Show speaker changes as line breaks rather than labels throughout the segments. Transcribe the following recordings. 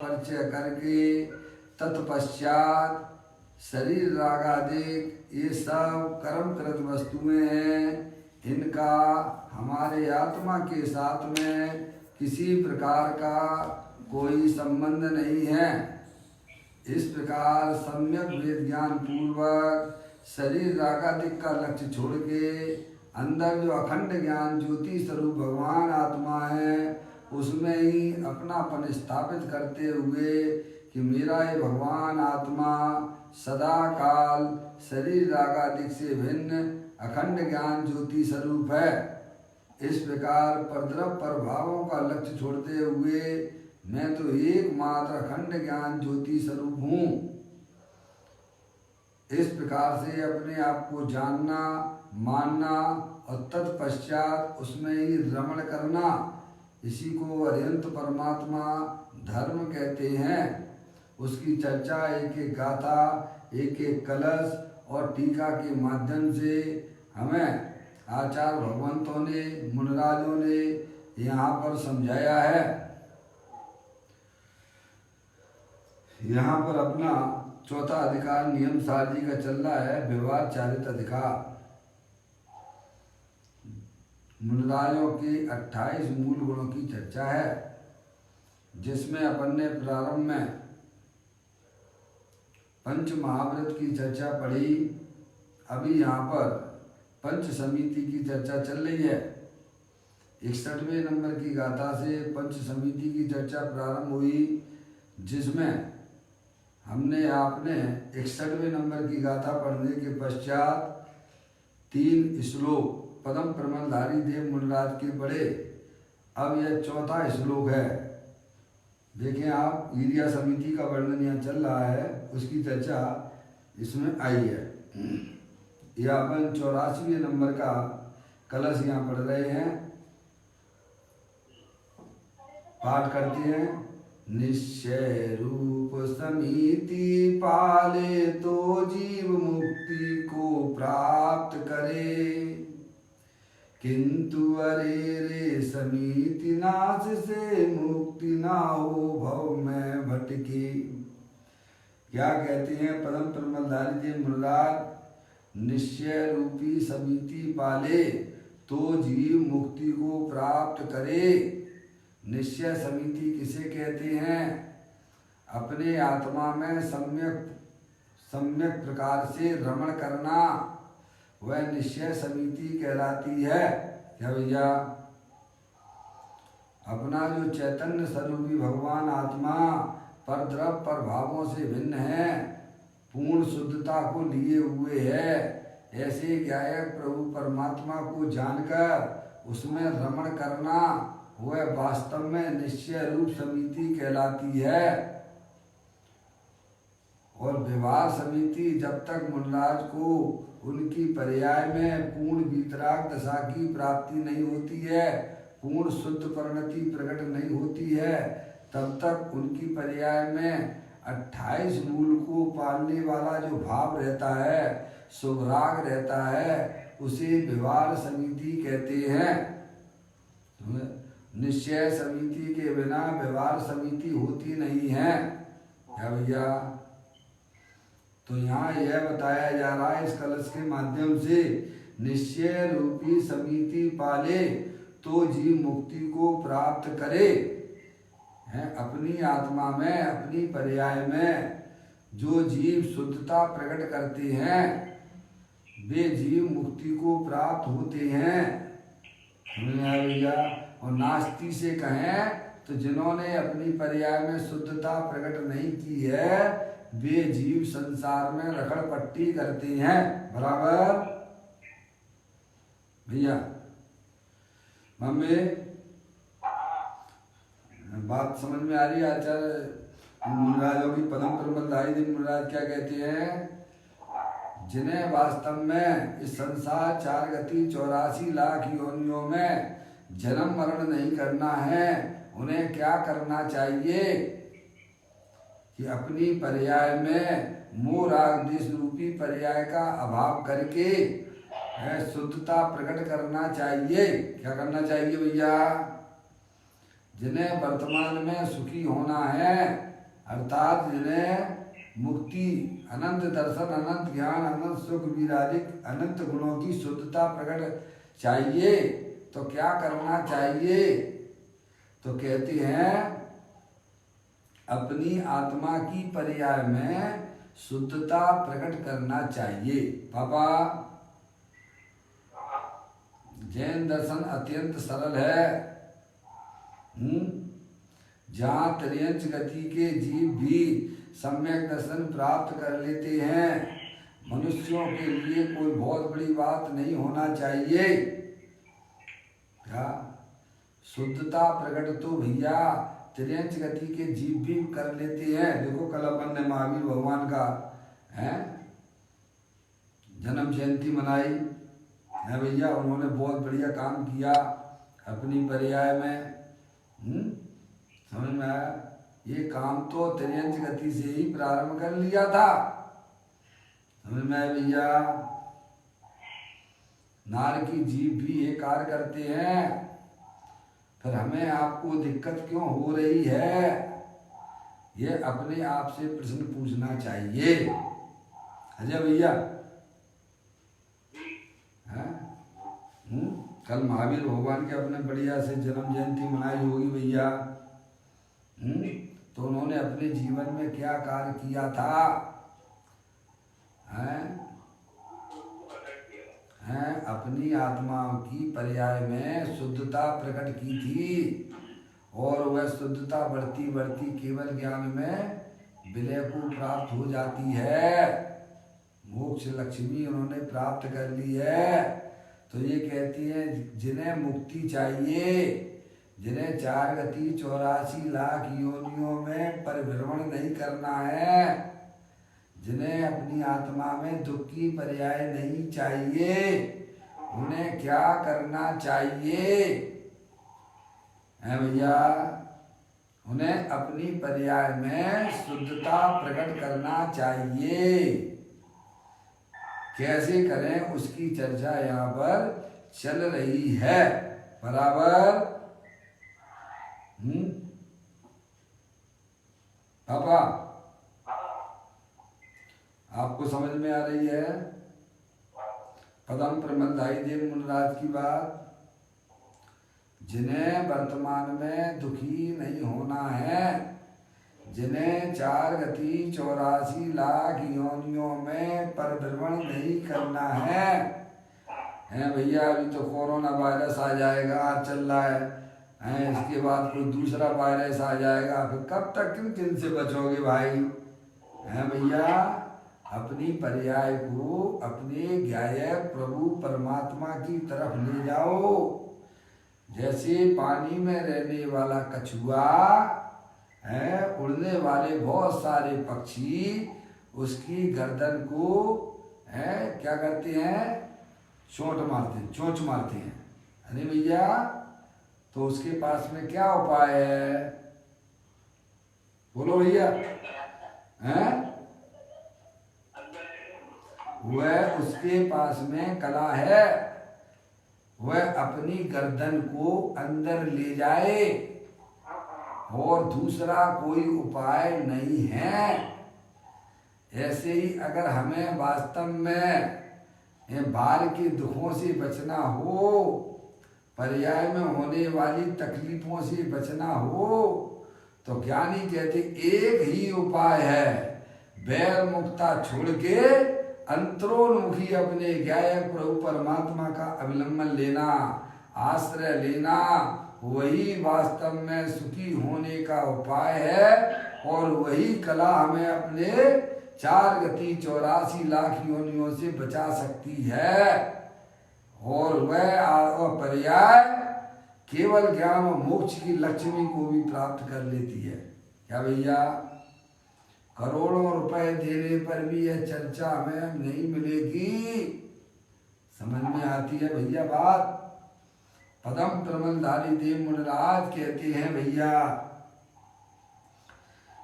परिचय करके तत्पश्चात शरीर रागादिक ये सब कर्म कृत वस्तुएं हैं, इनका हमारे आत्मा के साथ में किसी प्रकार का कोई संबंध नहीं है। इस प्रकार सम्यक वेद ज्ञान पूर्वक शरीर रागादिक का लक्ष्य छोड़ के अंदर जो अखंड ज्ञान ज्योति स्वरूप भगवान आत्मा है उसमें ही अपनापन स्थापित करते हुए कि मेरा ये भगवान आत्मा सदा काल शरीर रागादिक से भिन्न अखंड ज्ञान ज्योति स्वरूप है। इस प्रकार परद्रव प्रभावों का लक्ष्य छोड़ते हुए मैं तो एकमात्र अखंड ज्ञान ज्योति स्वरूप हूँ। इस प्रकार से अपने आप को जानना, मानना और तत्पश्चात उसमें ही रमण करना, इसी को अरिहंत परमात्मा धर्म कहते हैं। उसकी चर्चा एक एक गाथा, एक एक कलश और टीका के माध्यम से हमें आचार्य भगवंतों ने, मुनिराजों ने यहाँ पर समझाया है। यहाँ पर अपना चौथा अधिकार नियम सार जी का चल रहा है, व्यवहार चारित अधिकार। मुनिराजों की 28 मूल गुणों की चर्चा है, जिसमें अपन ने प्रारंभ में पंच महाव्रत की चर्चा पढ़ी। अभी यहाँ पर पंच समिति की चर्चा चल रही है। 61वें नंबर की गाथा से पंच समिति की चर्चा प्रारंभ हुई, जिसमें हमने आपने 61वें नंबर की गाथा पढ़ने के पश्चात 3 श्लोक पदम प्रमलधारी देव मुनिराज के पढ़े। अब यह चौथा श्लोक है। देखें आप, ईरिया समिति का वर्णन यहाँ चल रहा है, उसकी चर्चा इसमें आई है। यह अपन 84वें नंबर का कलश यहाँ पढ़ रहे हैं, पाठ करते हैं। निश्चय रूप समिति पाले तो जीव मुक्ति को प्राप्त करे, किंतु अरे रे समिति नाश से मुक्ति ना हो भव में भटके। क्या कहते हैं पदम प्रमलधारी जी मुनिराज? निश्चय रूपी समिति पाले तो जीव मुक्ति को प्राप्त करे। निश्चय समिति किसे कहते हैं? अपने आत्मा में सम्यक प्रकार से रमण करना, वह निश्चय समिति कहलाती है। क्या भैया? अपना जो चैतन्य स्वरूपी भगवान आत्मा परद्रव प्रभावों से भिन्न है, पूर्ण शुद्धता को लिए हुए है, ऐसे ज्ञायक प्रभु परमात्मा को जानकर उसमें रमण करना, वह वास्तव में निश्चय रूप समिति कहलाती है। और व्यवहार समिति जब तक मुनिराज को उनकी पर्याय में पूर्ण वीतराग दशा की प्राप्ति नहीं होती है, पूर्ण शुद्ध परिणति प्रकट नहीं होती है, तब तक उनकी पर्याय में 28 मूल को पालने वाला जो भाव रहता है, शुभराग रहता है, उसे व्यवहार समिति कहते हैं। निश्चय समिति के बिना व्यवहार समिति होती नहीं है। क्या भैया? तो यहाँ यह बताया जा रहा है इस कलश के माध्यम से, निश्चय रूपी समिति पाले तो जीव मुक्ति को प्राप्त करे। है अपनी आत्मा में, अपनी पर्याय में जो जीव शुद्धता प्रकट करते हैं, वे जीव मुक्ति को प्राप्त होते हैं। भैया? और नास्ती से कहें तो जिन्होंने अपनी पर्याय में शुद्धता प्रकट नहीं की है, वे जीव संसार में रखड़ पट्टी करते हैं। बराबर भैया? मम्मी बात समझ में आ रही है? आचार्य मुनिराजों की पदम प्रमलधारी देव मुनिराज क्या कहते हैं? जिन्हें वास्तव में इस संसार 4 गति 84 लाख योनियों में जन्म मरण नहीं करना है, उन्हें क्या करना चाहिए कि अपनी पर्याय में मोह राग द्वेष रूपी पर्याय का अभाव करके शुद्धता प्रकट करना चाहिए। क्या करना चाहिए भैया? जिन्हें वर्तमान में सुखी होना है, अर्थात जिन्हें मुक्ति, अनंत दर्शन, अनंत ज्ञान, अनंत सुख, विराजिक अनंत गुणों की शुद्धता प्रकट चाहिए तो क्या करना चाहिए? तो कहते हैं अपनी आत्मा की पर्याय में शुद्धता प्रकट करना चाहिए। पापा, जैन दर्शन अत्यंत सरल है। जहाँ त्रियंच गति के जीव भी सम्यक दर्शन प्राप्त कर लेते हैं, मनुष्यों के लिए कोई बहुत बड़ी बात नहीं होना चाहिए। क्या शुद्धता प्रकट तो भैया त्रियंच गति के जीव भी कर लेते हैं। देखो कल अपन ने महावीर भगवान का जन्म जयंती मनाई है भैया, उन्होंने बहुत बढ़िया काम किया अपनी पर्याय में। समझ में आया? ये काम तो त्रियंच गति से ही प्रारंभ कर लिया था। समझ में आया भैया? नार की जीव भी ये कार्य करते हैं, फिर हमें आपको दिक्कत क्यों हो रही है, ये अपने आप से प्रश्न पूछना चाहिए। अजय भैया, कल महावीर भगवान के अपने बढ़िया से जन्म जयंती मनाई होगी भैया। तो उन्होंने अपने जीवन में क्या कार्य किया था? अपनी आत्माओं की पर्याय में शुद्धता प्रकट की थी, और वह शुद्धता बढ़ती बढ़ती केवल ज्ञान में विलय को प्राप्त हो जाती है। मोक्ष लक्ष्मी उन्होंने प्राप्त कर ली है। तो ये कहती है जिन्हें मुक्ति चाहिए, जिन्हें 4 गति 84 लाख योनियों में परिभ्रमण नहीं करना है, जिन्हें अपनी आत्मा में दुख की पर्याय नहीं चाहिए, उन्हें क्या करना चाहिए है भैया? उन्हें अपनी पर्याय में शुद्धता प्रकट करना चाहिए। कैसे करें उसकी चर्चा यहाँ पर चल रही है। बराबर? पापा, आपको समझ में आ रही है? पदम प्रमदाई देव मुनराज की बात। जिन्हें वर्तमान में दुखी नहीं होना है, जिन्हें 4 गति 84 लाख योनियों में परिभ्रमण नहीं करना है भैया। अभी तो कोरोना वायरस आ जाएगा, चल रहा है, इसके बाद कोई दूसरा वायरस आ जाएगा, फिर कब तक किन किन से बचोगे भाई? हैं भैया, अपनी पर्याय को अपने गायक प्रभु परमात्मा की तरफ ले जाओ। जैसे पानी में रहने वाला कछुआ है, उड़ने वाले बहुत सारे पक्षी उसकी गर्दन को क्या करते हैं? चोंच मारते हैं। अरे भैया, तो उसके पास में क्या उपाय है? बोलो भैया। वह उसके पास में कला है, वह अपनी गर्दन को अंदर ले जाए, और दूसरा कोई उपाय नहीं है। ऐसे ही अगर हमें वास्तव में बाहर के दुखों से बचना हो, पर्याय में होने वाली तकलीफों से बचना हो, तो ज्ञानी कहते एक ही उपाय है, बैर मुक्ता छोड़ के अंतरोन्मुखी अपने गायक प्रभु परमात्मा का अवलंबन लेना, आश्रय लेना, वही वास्तव में सुखी होने का उपाय है। और वही कला हमें अपने 4 गति 84 लाख योनियों से बचा सकती है। और वह पर्याय केवल ज्ञान और मोक्ष की लक्ष्मी को भी प्राप्त कर लेती है। क्या भैया? करोड़ों रुपए देने पर भी यह चर्चा हमें नहीं मिलेगी। समझ में आती है भैया बात? पदम प्रमलधारी देव मुनराज कहते हैं भैया,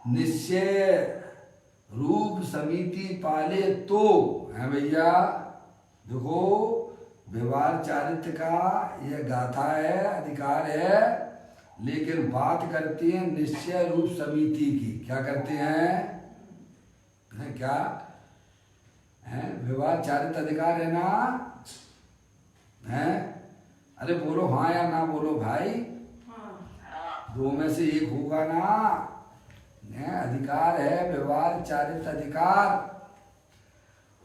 निश्चय रूप समिति पाले तो है भैया। देखो, व्यवहार चारित्र का यह गाथा है, अधिकार है, लेकिन बात करती हैं निश्चय रूप समिति की। क्या करते हैं? क्या है? व्यवहार चारित अधिकार है ना? है? अरे बोलो हाँ या ना बोलो भाई। दो में से एक होगा ना? अधिकार है व्यवहार चारित अधिकार।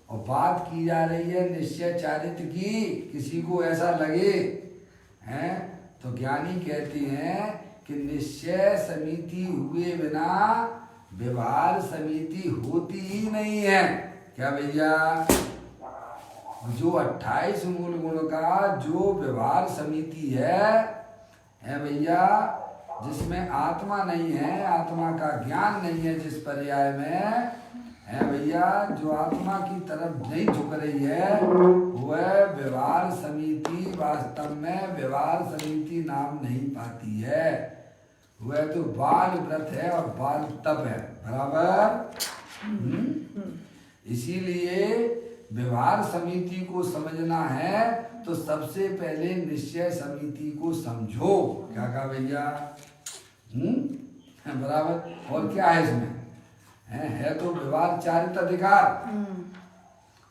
और बात की जा रही है निश्चय चारित की। किसी को ऐसा लगे हैं तो ज्ञानी कहते हैं कि निश्चय समिति हुए बिना व्यवहार समिति होती ही नहीं है। क्या भैया? जो 28 मूल गुण का जो व्यवहार समिति है भैया, जिसमें आत्मा नहीं है, आत्मा का ज्ञान नहीं है, जिस पर्याय में है भैया, जो आत्मा की तरफ नहीं झुक रही है, वह व्यवहार समिति वास्तव में व्यवहार समिति नाम नहीं पाती है। वह तो बाल व्रत है और बाल तप है। बराबर? इसीलिए व्यवहार समिति को समझना है तो सबसे पहले निश्चय समिति को समझो। क्या कहा भैया? बराबर? और क्या है इसमें? है तो व्यवहार चारित अधिकार।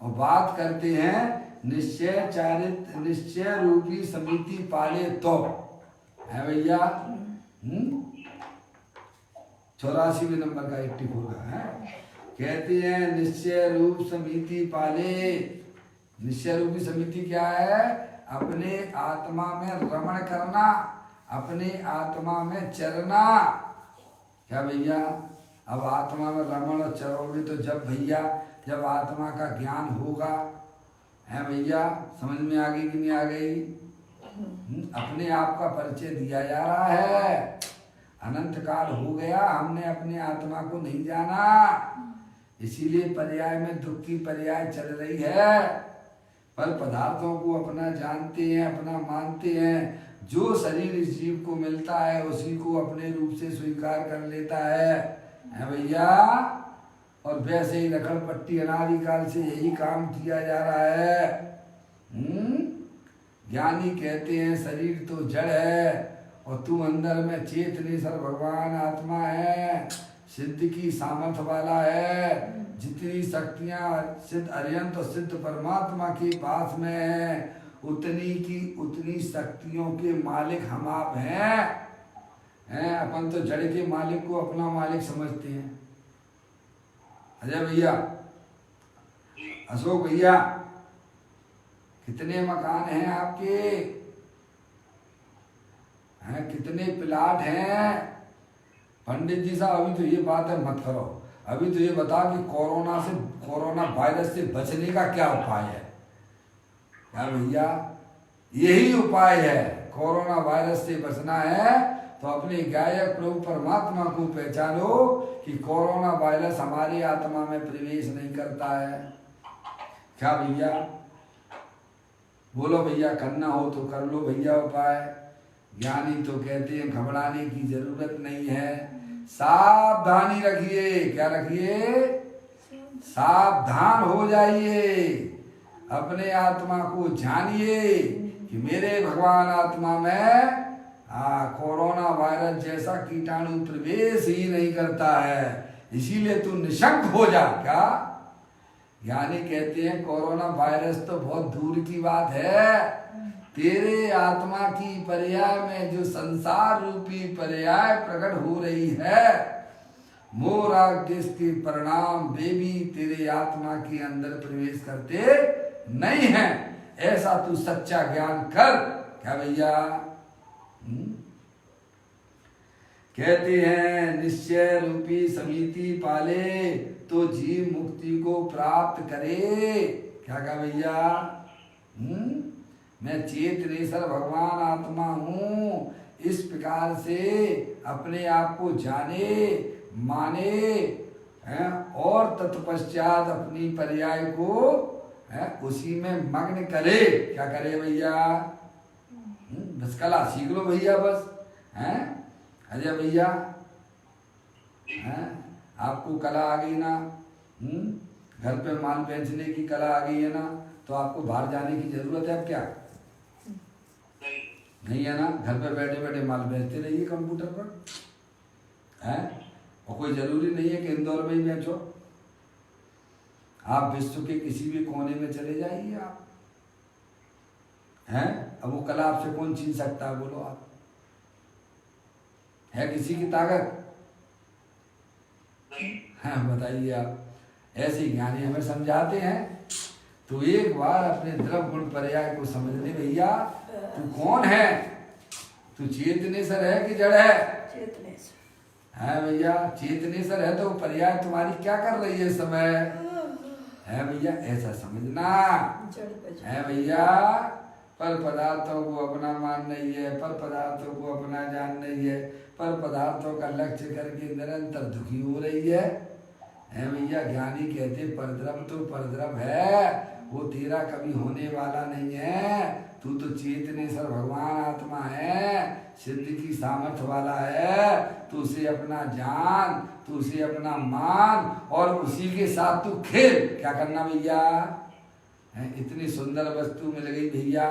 और बात करते हैं निश्चय चारित, निश्चय रूपी समिति पाले तो है भैया। 84वें नंबर का 84 का है। कहते हैं निश्चय रूप समिति पाले। निश्चय रूपी समिति क्या है? अपने आत्मा में रमण करना, अपने आत्मा में चरना। क्या भैया? अब आत्मा में रमण और चरोगे तो जब भैया, जब आत्मा का ज्ञान होगा। है भैया? समझ में आ गई कि नहीं आ गई? अपने आप का परिचय दिया जा रहा है। अनंत काल हो गया, हमने अपने आत्मा को नहीं जाना, इसीलिए पर्याय में दुख की पर्याय चल रही है। पर पदार्थों को अपना जानते हैं, अपना मानते हैं। जो शरीर इस जीव को मिलता है उसी को अपने रूप से स्वीकार कर लेता है भैया। और वैसे ही रखड़ पट्टी अनादिकाल से यही काम किया जा रहा है। ज्ञानी कहते हैं शरीर तो जड़ है और तू अंदर में चेतनेश्वर भगवान आत्मा है, सिद्ध की सामर्थ्य वाला है। जितनी शक्तियां सिद्ध अर्यंत और सिद्ध परमात्मा के पास में है, उतनी की उतनी शक्तियों के मालिक हम आप हैं। अपन तो जड़ के मालिक को अपना मालिक समझते हैं। अजय भैया, अशोक भैया, कितने मकान हैं आपके? कितने प्लाट हैं? पंडित जी साहब अभी तो ये बात है मत करो। अभी तो ये बता कि कोरोना वायरस से बचने का क्या उपाय है? क्या भैया? यही उपाय है। कोरोना वायरस से बचना है तो अपने गायक प्रभु परमात्मा को पहचानो कि कोरोना वायरस हमारी आत्मा में प्रवेश नहीं करता है। क्या भैया? बोलो भैया, करना हो तो कर लो भैया उपाय। ज्ञानी तो कहते हैं घबराने की जरूरत नहीं है, सावधानी रखिए। क्या रखिए? सावधान हो जाइए। अपने आत्मा को जानिए कि मेरे भगवान आत्मा में कोरोना वायरस जैसा कीटाणु प्रवेश ही नहीं करता है। इसीलिए तू निशंक हो जा। क्या? ज्ञानी कहते हैं कोरोना वायरस तो बहुत दूर की बात है। तेरे आत्मा की पर्याय में जो संसार रूपी पर्याय प्रकट हो रही है, मोरा के परिणाम वे भी तेरे आत्मा के अंदर प्रवेश करते नहीं है। ऐसा तू सच्चा ज्ञान कर। क्या भैया? कहते हैं निश्चय रूपी समिति पाले तो जीव मुक्ति को प्राप्त करे। क्या कहा भैया? मैं चेतनेश्वर भगवान आत्मा हूँ, इस प्रकार से अपने आप को जाने माने और तत्पश्चात अपनी पर्याय को उसी में मग्न करे। क्या करे भैया? बस कला सीख लो भैया बस। अजय भैया, आपको कला आ गई ना? घर पे माल बेचने की कला आ गई है ना? तो आपको बाहर जाने की जरूरत है अब? क्या नहीं है ना? घर पे बैठे बैठे माल बेचते रहिए कंप्यूटर पर, है? और कोई जरूरी नहीं है कि इंदौर में ही बेचो, आप विश्व के किसी भी कोने में चले जाइए आप, हैं? अब वो कला आपसे कौन छीन सकता है, बोलो आप? है किसी की ताकत? हाँ, बताइए आप। ऐसे ज्ञानी हमें समझाते हैं। तो एक बार अपने द्रव्य गुण पर्याय को समझ ले भैया, तू कौन है? तू चेतनेश्वर है कि जड़ है? चेतनेश्वर है भैया। चेतनेश्वर है तो पर्याय तुम्हारी क्या कर रही है इस समय? है भैया, ऐसा समझना है भैया। पर पदार्थों को अपना मान नहीं है, पर पदार्थों को अपना जान नहीं है, पर पदार्थों का लक्ष्य करके निरंतर दुखी हो रही है भैया। ज्ञानी कहते परद्रव्य तो परद्रव्य है, वो तेरा कभी होने वाला नहीं है। तू तो चेतनेश्वर भगवान आत्मा है, सिद्ध की सामर्थ्य वाला है। तू उसे अपना जान, तू उसे अपना मान, और उसी के साथ तू खेल। क्या करना भैया? इतनी सुंदर वस्तु मिल गई भैया,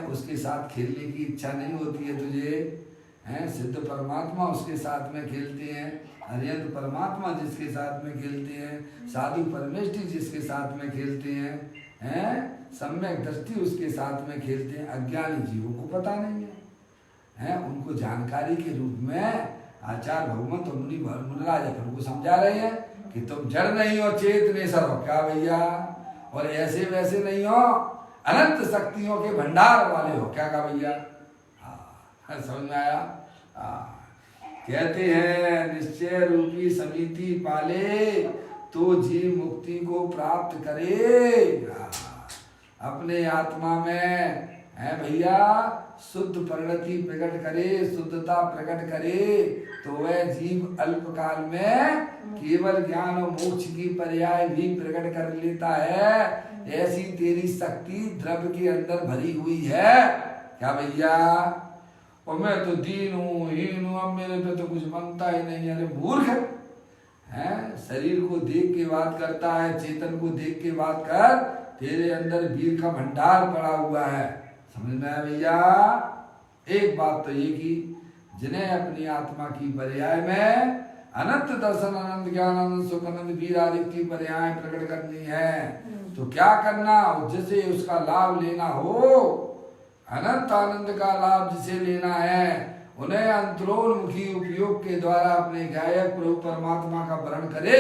उसके साथ खेलने की इच्छा नहीं होती है तुझे? सिद्ध परमात्मा उसके साथ में खेलते हैं, अरिहंत परमात्मा जिसके साथ में खेलते हैं, साधु परमेष्ठी जिसके साथ में खेलते हैं, सम्यक दृष्टि उसके साथ में खेलते हैं। अज्ञानी जीवों को पता नहीं है, उनको जानकारी के रूप में आचार्य भगवंत और मुनि मुनिराज उनको समझा रहे हैं कि तुम जड़ नहीं हो, चेतनेश्वर हो। क्या भैया? और ऐसे वैसे नहीं हो, अनंत शक्तियों के भंडार वाले हो। क्या कहा भैया? समझ में आया? कहते हैं निश्चय रूपी समिति पाले तो जीव मुक्ति को प्राप्त करे। अपने आत्मा में है भैया शुद्ध परिणति प्रकट करे, शुद्धता प्रकट करे, तो वह जीव अल्पकाल में केवल ज्ञान और मोक्ष की पर्याय भी प्रकट कर लेता है। ऐसी तेरी शक्ति द्रव्य के अंदर भरी हुई है। क्या भैया? और मैं तो दीन हूँ, हीन हूँ, अब मेरे पे तो कुछ बनता ही नहीं। अरे मूर्ख है, शरीर को देख के बात करता है, चेतन को देख के बात कर। तेरे अंदर वीर का भंडार पड़ा हुआ है। समझ में आया भैया? एक बात तो ये की, जिन्हें अपनी आत्मा की पर्याय में अनंत दर्शन, अनंत ज्ञान, अनंत सुख, अनंत वीर आदि की पर्याय प्रकट करनी है, तो क्या करना? जिसे उसका लाभ लेना हो, अनंत आनंद का लाभ जिसे लेना है, उन्हें अंतरोन्मुखी उपयोग के द्वारा अपने गायक प्रभु परमात्मा का वर्ण करे।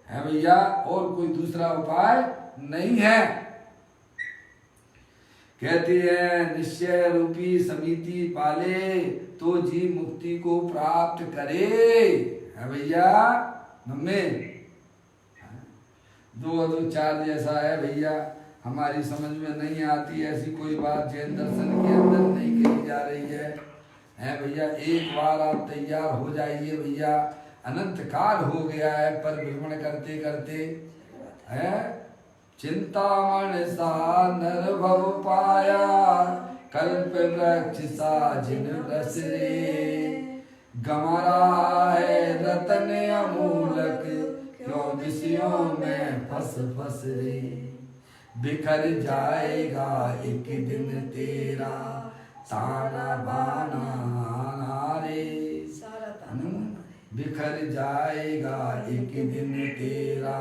है भैया, और कोई दूसरा उपाय नहीं है। कहती है निश्चय रूपी समिति पाले तो जीव मुक्ति को प्राप्त करे। है भैया? मम्मी दो दो चार जैसा है भैया, हमारी समझ में नहीं आती ऐसी कोई बात जैन दर्शन के अंदर नहीं कही जा रही है। भैया एक बार आप तैयार हो जाइए भैया, अनंत काल हो गया है पर भ्रमण करते करते है। चिंतामण सा नर भव पाया, कल्प वृक्ष सा जिन रस रे, गमरा है रतन अमूलक, क्यों विषयों में फस फस रे। बिखर जाएगा एक दिन तेरा ताना बाना रे, बिखर जाएगा एक दिन तेरा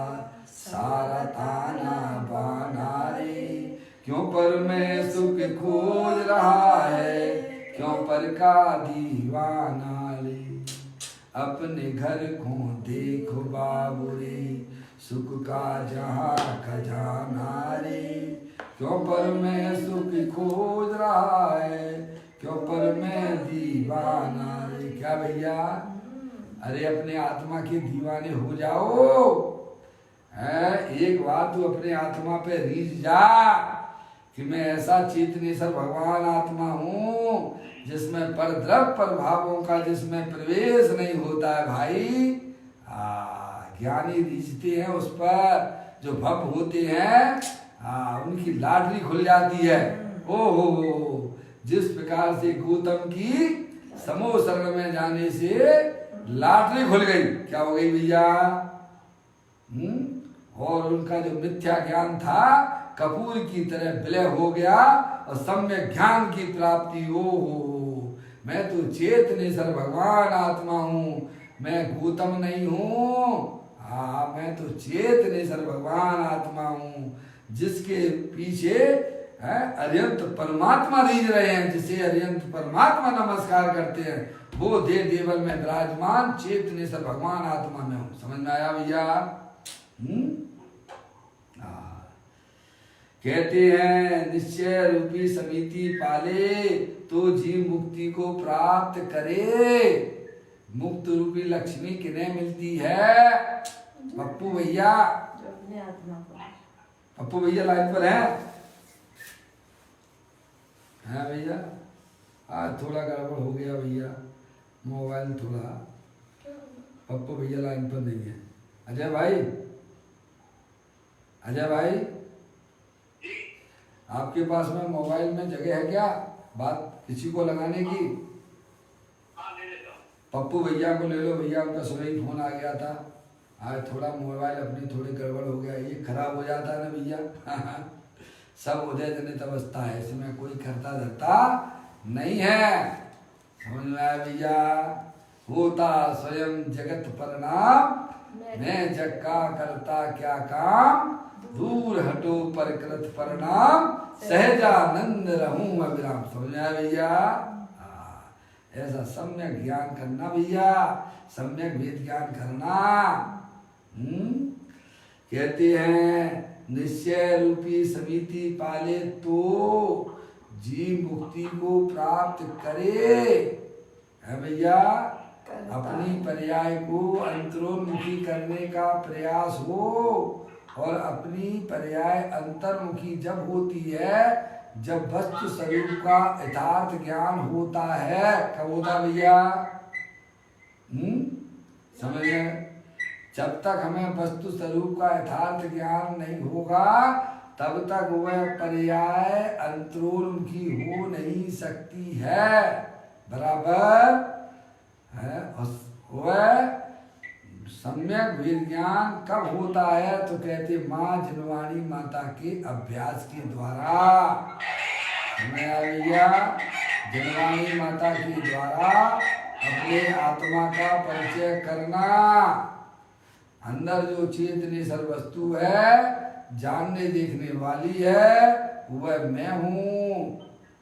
सारा ताना बाना रे। क्यों पर मैं सुख खोज रहा है, क्यों पर का दीवाना रे। अपने घर को देखो बाबू रे, सुख का जहाँ खजाना रे। क्यों पर मैं सुख खोज रहा है, क्यों पर मैं दीवाना रे। क्या भैया? अरे अपने आत्मा के दीवाने हो जाओ। एक बार तू अपने आत्मा पे रीझ जा कि मैं ऐसा चेतनेश्वर भगवान आत्मा हूँ जिसमें परद्रव्य प्रभावों का जिसमें प्रवेश नहीं होता है भाई। ज्ञानी रीझते हैं उस पर, जो भव होते हैं उनकी लाटरी खुल जाती है। ओहो, जिस प्रकार से गौतम की समूह शरण में जाने से लाटरी खुल गई। क्या हो गई भैया? और उनका जो मिथ्या ज्ञान था कपूर की तरह विलय हो गया और सम्यक ज्ञान की प्राप्ति हो। मैं तो चेतनेश्वर भगवान आत्मा हूँ, मैं गौतम नहीं हूँ। हाँ, मैं तो चेतनेश्वर भगवान आत्मा हूँ, जिसके पीछे अरिहंत परमात्मा रीझ रहे हैं, जिसे अरिहंत परमात्मा नमस्कार करते हैं, वो देव देवल में विराजमान चेतनेश्वर भगवान आत्मा में हूँ। समझ में आया भैया? कहते हैं निश्चय रूपी समिति पाले तो जीव मुक्ति को प्राप्त करे। मुक्त रूपी लक्ष्मी किन्हें मिलती है? पप्पू भैया, पप्पू भैया लाइन पर हैं? हाँ भैया, आज थोड़ा गड़बड़ हो गया भैया, मोबाइल थोड़ा। पप्पू भैया लाइन पर नहीं है। अजय भाई, अजय भाई, आपके पास में मोबाइल में जगह है क्या बात किसी को लगाने की? पप्पू भैया को ले लो भैया, उनका सुबह ही फोन आ गया था। आज थोड़ा मोबाइल अपनी थोड़ी गड़बड़ हो गया, ये खराब हो जाता है ना भैया। सब उदय जनित अवस्था है, इसमें कोई करता धरता नहीं है। समझ में आया भैया? होता स्वयं जगत परिणाम, मैं जग का करता क्या काम, दूर हटो पर कृत परिणाम, सहजानंद रहूं अविराम। समझ में आया भैया? ऐसा सम्यक ज्ञान करना भैया, सम्यक वेद ज्ञान करना। कहते हैं निश्चय रूपी समिति पाले तो जीव मुक्ति को प्राप्त करे। है भैया? अपनी पर्याय को अंतरोन्मुखी करने का प्रयास हो, और अपनी पर्याय अंतर्मुखी जब होती है, जब वस्तु स्वरूप का यथार्थ ज्ञान होता है। कब होता भैया? समझ में? जब तक हमें वस्तु स्वरूप का यथार्थ ज्ञान नहीं होगा, तब तक वह पर्याय अंतरोन्मुखी हो नहीं सकती है। बराबर है? वह सम्यक वेद ज्ञान कब होता है? तो कहते माँ जनवाणी माता के अभ्यास के द्वारा। भैया, जनवाणी माता के द्वारा अपने आत्मा का परिचय करना। अंदर जो चेतनेश्वर वस्तु है, जानने देखने वाली है, वह मैं हूँ।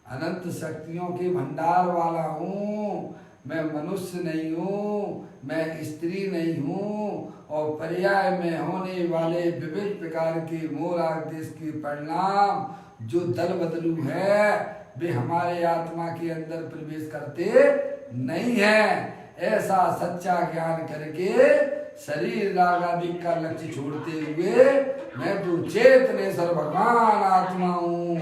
अनंत शक्तियों के भंडार वाला हूँ। मैं मनुष्य नहीं हूँ, मैं स्त्री नहीं हूँ, और पर्याय में होने वाले विविध प्रकार के मोराग देश के परिणाम जो दल बदलू है, वे हमारे आत्मा के अंदर प्रवेश करते नहीं है। ऐसा सच्चा ज्ञान करके शरीर राग आदि का लक्ष्य छोड़ते हुए मैं तो चेतनेश्वर भगवान आत्मा हूँ,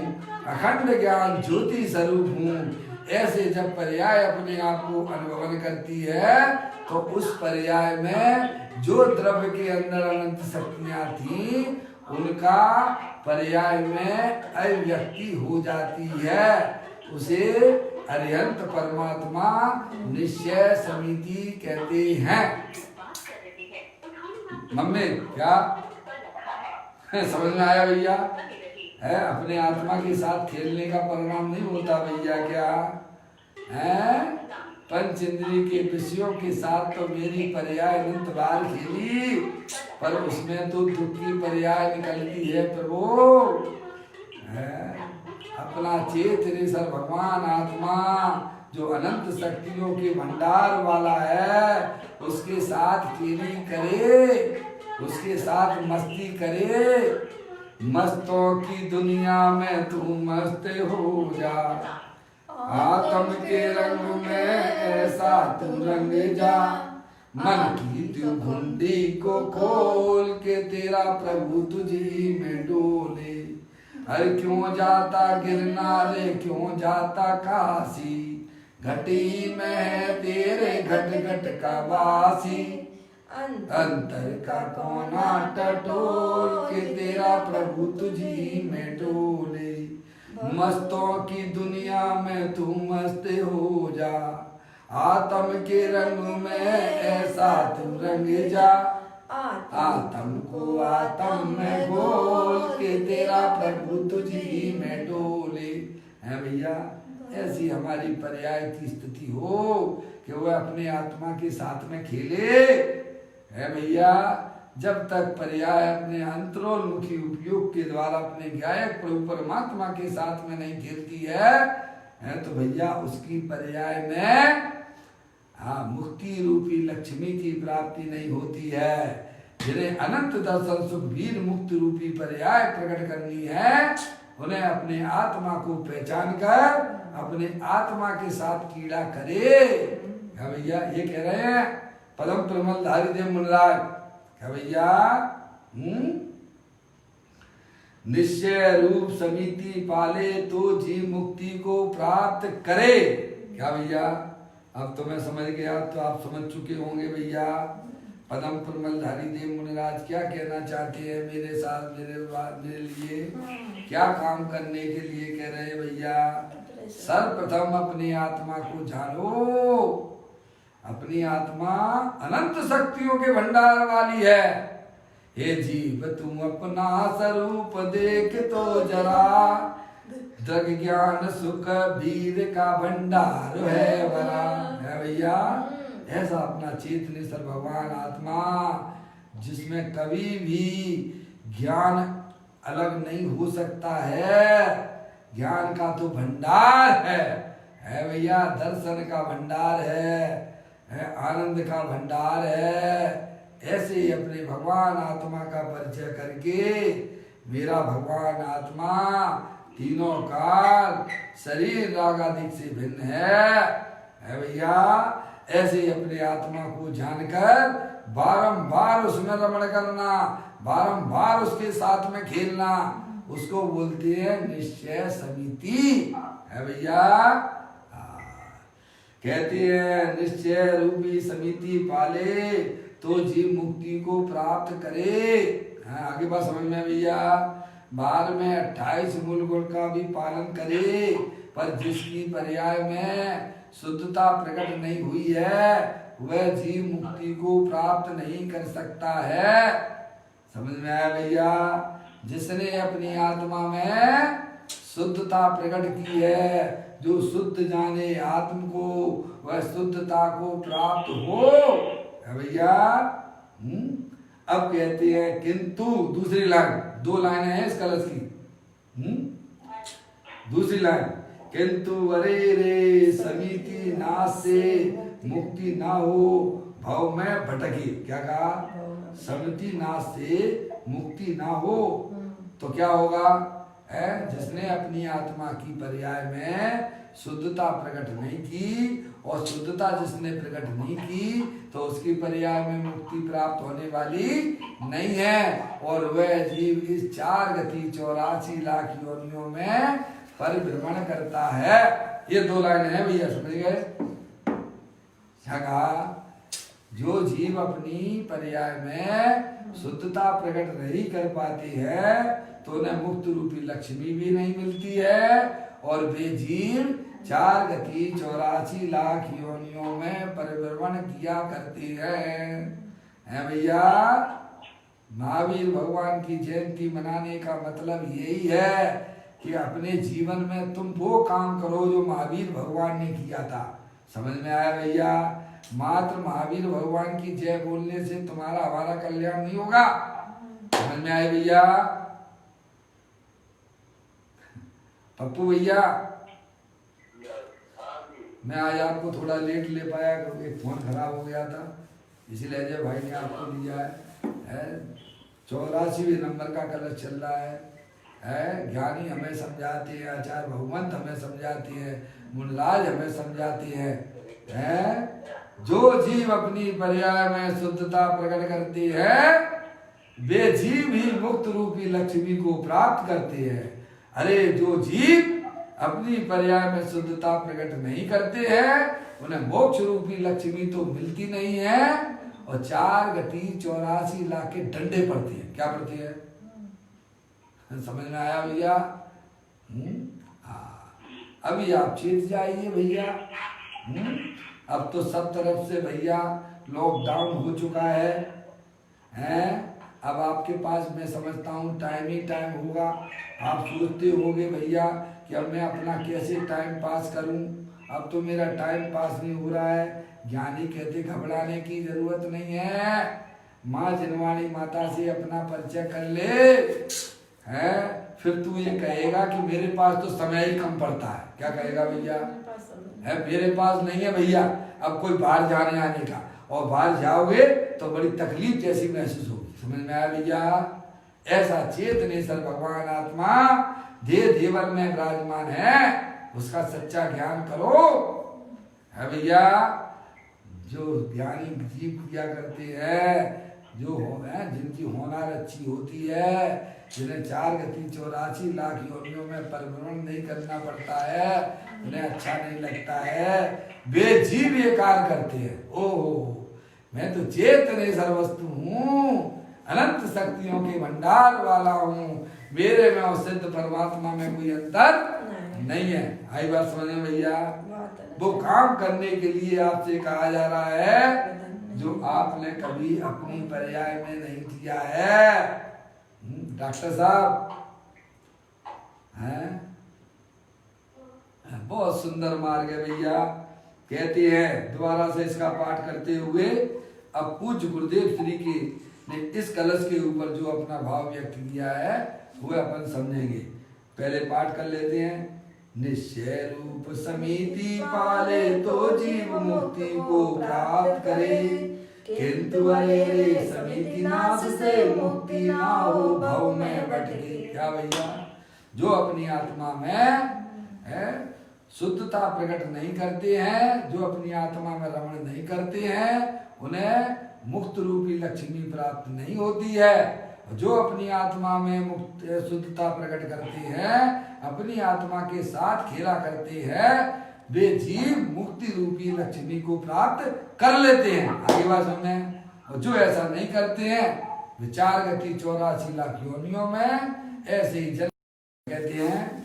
अखंड ज्ञान ज्योति स्वरूप हूँ। ऐसे जब पर्याय अपने आप को अनुभवन करती है, तो उस पर्याय में जो द्रव्य के अंदर अनंत शक्तियां थी, उनका पर्याय में अव्यक्ति हो जाती है। उसे अरिहंत परमात्मा निश्चय समिति कहते हैं। मम्मी क्या समझ में आया भैया? है अपने आत्मा के साथ खेलने का परिणाम नहीं होता भैया। क्या है? पंच इंद्रिय के विषयों के साथ तो मेरी पर्याय अनंत बार खेली, पर उसमें तो दुख की पर्याय निकलती है प्रभु। अपना चेतनेश्वर भगवान आत्मा जो अनंत शक्तियों के भंडार वाला है, उसके साथ खेली करे, उसके साथ मस्ती करे। मस्तों की दुनिया में तू मस्त हो जा, आत्म के रंग में ऐसा तू रंग जा। मन की तू घुंडी को खोल के तेरा प्रभु तुझी में डोले। अरे क्यों जाता गिरनारे, क्यों जाता काशी, घटी में है तेरे घट घट का वासी। अंतर का कोना टटोल के तेरा प्रभु तुझी में डोले। मस्तों की दुनिया में तू मस्त हो जा, आत्म के रंग में ऐसा तू रंग जा। आत्म को आत्म में घोल के तेरा प्रभु तुझ ही में डोले। है भैया, ऐसी हमारी पर्याय की स्थिति हो कि वह अपने आत्मा के साथ में खेले। है भैया, जब तक पर्याय अपने अंतरोन्मुखी उपयोग के द्वारा अपने गायक प्रभु परमात्मा के साथ में नहीं खेलती है तो भैया उसकी पर्याय में मुक्ति रूपी लक्ष्मी की प्राप्ति नहीं होती है। जिन्हें अनंत दर्शन सुख वीर मुक्ति रूपी पर्याय प्रकट करनी है, उन्हें अपने आत्मा को पहचान कर अपने आत्मा के साथ कीड़ा करे। क्या भैया ये कह रहे हैं पदम प्रमल धारी देव मुनराज। क्या भैया निश्चय रूप समिति पाले तो जीव मुक्ति को प्राप्त करे। क्या भैया, अब तो मैं समझ गया, तो आप समझ चुके होंगे भैया पदम प्रमल धारी देव मुनिराज क्या कहना चाहते हैं मेरे साथ, मेरे लिए क्या काम करने के लिए कह रहे हैं भैया। सर्वप्रथम अपनी आत्मा को जानो। अपनी आत्मा अनंत शक्तियों के भंडार वाली है। हे जीव तुम अपना स्वरूप देख तो जरा, दृग ज्ञान सुख वीर का भंडार है भरा। है भैया, ऐसा अपना चेतनेश्वर भगवान आत्मा जिसमें कभी भी ज्ञान अलग नहीं हो सकता है, ज्ञान का तो भंडार है भैया, दर्शन का भंडार है आनंद का भंडार है। ऐसे ही अपने भगवान आत्मा का परिचय करके मेरा भगवान आत्मा तीनों काल शरीर रागादिक से भिन्न है भैया। ऐसे ही अपने आत्मा को जानकर बारंबार उसमें रमण करना, बारंबार उसके साथ में खेलना, उसको बोलते हैं निश्चय समिति। है भैया, कहते हैं निश्चय रूपी समिति पाले तो जीव मुक्ति को प्राप्त करे। आगे बात समझ में भैया। बार में 28 मूल गुण का भी पालन करे, पर जिसकी पर्याय में शुद्धता प्रकट नहीं हुई है वह जीव मुक्ति को प्राप्त नहीं कर सकता है। समझ में आया भैया। जिसने अपनी आत्मा में शुद्धता प्रकट की है, जो शुद्ध जाने आत्म को, वह शुद्धता को प्राप्त हो भैया। अब कहते हैं किंतु, दूसरी लाइन, 2 लाइनें हैं इस कलश की। दूसरी लाइन, किंतु अरे रे समिति नाश से मुक्ति ना हो भव में भटकी। क्या कहा? समिति नाश से मुक्ति ना हो तो क्या होगा? जिसने अपनी आत्मा की पर्याय में शुद्धता प्रकट नहीं की, और शुद्धता जिसने प्रकट नहीं की तो उसकी पर्याय में मुक्ति प्राप्त होने वाली नहीं है, और वह जीव इस 4 गति 84 लाख योनियों में परिभ्रमण करता है। ये 2 लाइन है भैया, समझ गए? क्या कहा? जो जीव अपनी पर्याय में शुद्धता प्रकट नहीं कर पाती है तो उन्हें मुक्त रूपी लक्ष्मी भी नहीं मिलती है, और वे जीव 4 गति 84 लाख योनियों में परिभ्रमण किया करती है भैया। महावीर भगवान की जयंती मनाने का मतलब यही है कि अपने जीवन में तुम वो काम करो जो महावीर भगवान ने किया था। समझ में आया भैया? मात्र महावीर भगवान की जय बोलने से तुम्हारा हमारा कल्याण नहीं होगा। समझ में आया भैया? पप्पू भैया, मैं आज आपको थोड़ा लेट ले पाया क्योंकि फोन खराब हो गया था, इसीलिए अजय भाई ने आपको दिया है। 84वें नंबर का कलश चल रहा है। ज्ञानी हमें समझाते हैं, आचार्य भगवंत हमें समझाते हैं, मुनराज हमें समझाते हैं। जो जीव अपनी पर्याय में शुद्धता प्रकट करते हैं वे जीव ही मुक्त रूपी लक्ष्मी को प्राप्त करते हैं। अरे जो जीव अपनी पर्याय में शुद्धता प्रकट नहीं करते हैं उन्हें मोक्ष रूपी लक्ष्मी तो मिलती नहीं है, और 4 गति 84 लाख के डंडे पड़ते हैं। क्या पड़ती है? समझ में आया भैया? अभी आप चेत जाइए भैया। अब तो सब तरफ से भैया लॉकडाउन हो चुका है, हैं। अब आपके पास मैं समझता हूँ टाइम ही टाइम होगा। आप सोचते होगे भैया कि अब मैं अपना कैसे टाइम पास करूं, अब तो मेरा टाइम पास नहीं हो रहा है। ज्ञानी कहते घबराने की जरूरत नहीं है। माँ जिनवाणी माता से अपना परिचय कर ले, है फिर तू ये कहेगा कि मेरे पास तो समय ही कम पड़ता है। क्या कहेगा भैया? है मेरे पास नहीं है भैया अब कोई बाहर जाने आने का, और बाहर जाओगे तो बड़ी तकलीफ जैसी महसूस होगी। समझ में आया भैया? ऐसा चेतनेश्वर भगवान आत्मा देह देवर में विराजमान है, उसका सच्चा ज्ञान करो। है भैया? जो ज्ञानी जीव किया करते हैं, जो है जिनकी होनार अच्छी होती है, जिन्हें 4 गति 84 लाख योनियों में परिभ्रमण नहीं करना पड़ता है, उन्हें अच्छा नहीं लगता है, वे जीव ये कार्य करते हैं। ओहो मैं तो चेतन सर्वस्तु हूँ, अनंत शक्तियों के भंडार वाला हूँ, मेरे में और सिद्ध परमात्मा में कोई अंतर नहीं है। आई बात समझ में भैया? वो काम करने के लिए आपसे कहा जा रहा है जो आपने कभी अपनी पर्याय में नहीं किया है। डॉक्टर साहब हैं, बहुत सुंदर मार्ग है भैया। कहते हैं दोबारा से इसका पाठ करते हुए, अब पूज्य गुरुदेव श्री के ने इस कलश के ऊपर जो अपना भाव व्यक्त किया है वह अपन समझेंगे। पहले पाठ कर लेते हैं। निश्चय रूप समिति पाले तो जीव मुक्ति को प्राप्त करे, किंतु अरे समिति नाश से मुक्ति ना हो भव में भटके। क्या भैया? जो अपनी आत्मा में है शुद्धता प्रकट नहीं करते हैं, जो अपनी आत्मा में रमण नहीं करते हैं, उन्हें मुक्त रूपी लक्ष्मी प्राप्त नहीं होती है। जो अपनी आत्मा में मुक्त शुद्धता प्रकट करते हैं, अपनी आत्मा के साथ खेला करते हैं, वे जीव मुक्ति रूपी लक्ष्मी को प्राप्त कर लेते हैं। आगे बात समझे? और जो ऐसा नहीं करते हैं, वे 4 गति 84 लाख योनियों में ऐसे ही जन्म। कहते हैं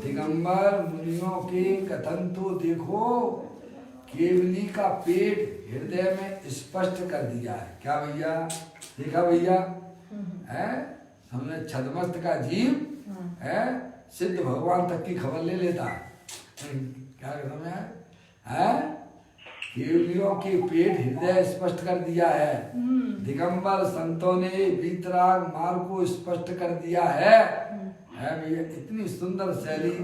दिगंबर मुनियों के कथन तो देखो, केवली का पेट हृदय में स्पष्ट कर दिया है। क्या भैया? देखा भैया? है हमने छदमस्त का जीव है सिद्ध भगवान तक की खबर ले लेता है। क्या है? केवलियों के पेट हृदय स्पष्ट कर दिया है। दिगंबर संतों ने वीतराग मार्ग को स्पष्ट कर दिया है भैया। इतनी सुंदर शैली